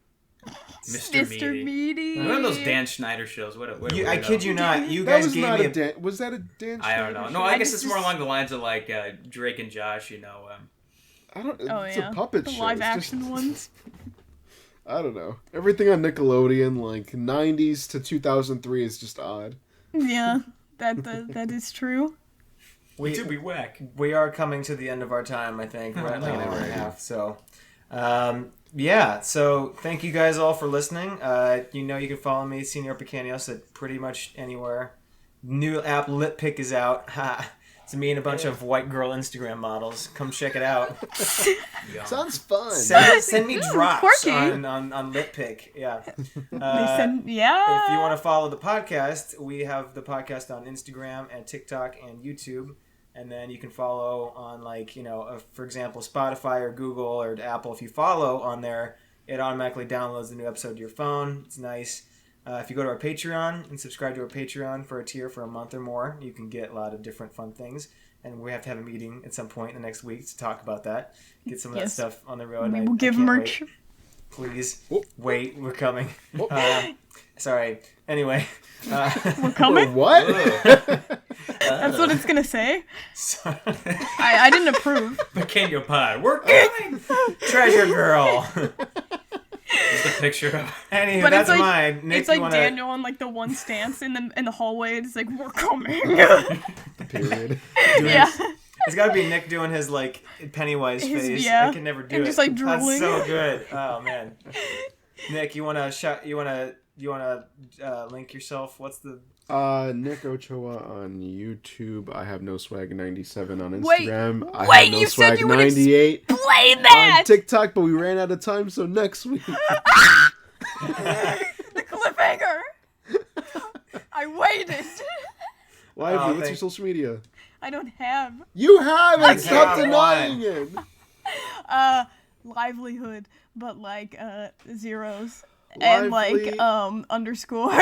Mr. Meaty. One of those Dan Schneider shows. What a I kid you not. You That guys was gave not me a Dan. Was that a Dan? I don't know. Schneider No, show? I I guess just- it's more along the lines of like Drake and Josh, you know. I don't. Oh It's yeah. a puppet the show. live It's action just, ones. I don't know. Everything on Nickelodeon, like 90s to 2003, is just odd. Yeah, that is true. We whack. we are coming to the end of our time, I think. We're at like an hour and a Alright. half. So, yeah. So thank you guys all for listening. You know you can follow me, Señor Pequeños, at pretty much anywhere. New app Lip Pick is out. Ha. It's me and a bunch of white girl Instagram models. Come check it out. Sounds fun. Send me drops Quirky. on Lip Pick. Yeah. They send, yeah. If you want to follow the podcast, we have the podcast on Instagram and TikTok and YouTube. And then you can follow on, like, you know, for example, Spotify or Google or Apple. If you follow on there, it automatically downloads the new episode to your phone. It's nice. If you go to our Patreon and subscribe to our Patreon for a tier for a month or more, you can get a lot of different fun things. And we have to have a meeting at some point in the next week to talk about that. Get some of that Yes. stuff on the road. We I will give can't merch. wait. Please Whoop. wait. We're coming. Whoop. Sorry. Anyway. We're coming. What? That's what it's gonna say. Sorry. I didn't approve. Pequeno Pod. We're coming. Treasure Girl. Just a picture of. Anywho, But that's it's like mine. Nick, it's like you wanna... Daniel on like the one stance in the hallway. It's like we're coming. Period. Yeah. It's got to be Nick doing his like Pennywise His- face. yeah. I can never do And it. just, like, That's drooling. so good. Oh man. Nick, you wanna link yourself? What's the? Nick Ochoa on YouTube. I have no swag 97 on Wait, Instagram. I wait, have no you said swag you would 98 Play on that. TikTok, but we ran out of time, so next week. The cliffhanger. I waited. Lively, what's your thank- social media? I don't have You have it! I Stop have denying one. it! livelihood, but like zeros and Lively. like underscore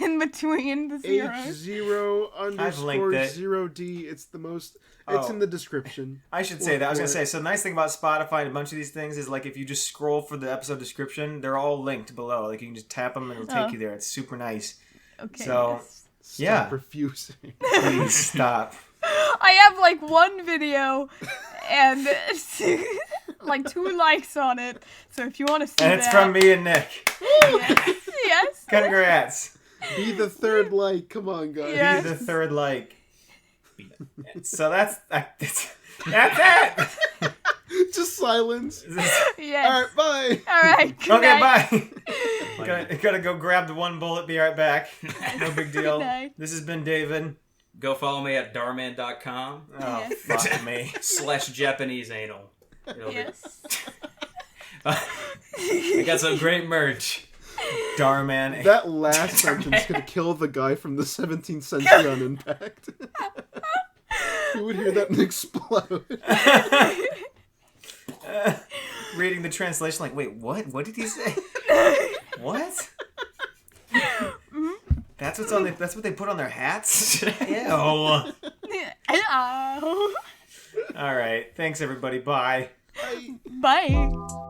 in between the zeros. H0 I've linked it. 0D. It's the most. It's Oh. in the description. I should say that. I was gonna say. So the nice thing about Spotify and a bunch of these things is like if you just scroll for the episode description, they're all linked below. Like you can just tap them and it'll take Oh. you there. It's super nice. Okay. So- yes. Stop refusing. Please stop. I have like one video and like 2 likes on it. So if you want to see And that. it's from me and Nick. Yes. Congrats. Be the third like. Come on, guys. Yeah. Be the third like. So that's it. Just silence. Yes. All right, bye. All right. Good Okay, night. bye. Gotta go grab the one bullet. Be right back. No big deal. Good night. This has been David. Go follow me at dharman.com Oh, Yes. fuck me. /Japanese anal. It'll be- Yes. I got some great merch. Dhar Mann. That last sentence could kill the guy from the 17th century on Impact. You would hear that and explode. Reading the translation, like, wait, what? What did he say? What? That's what's on. That's what they put on their hats. Ew. All Hello. right. Thanks, everybody. Bye. Bye.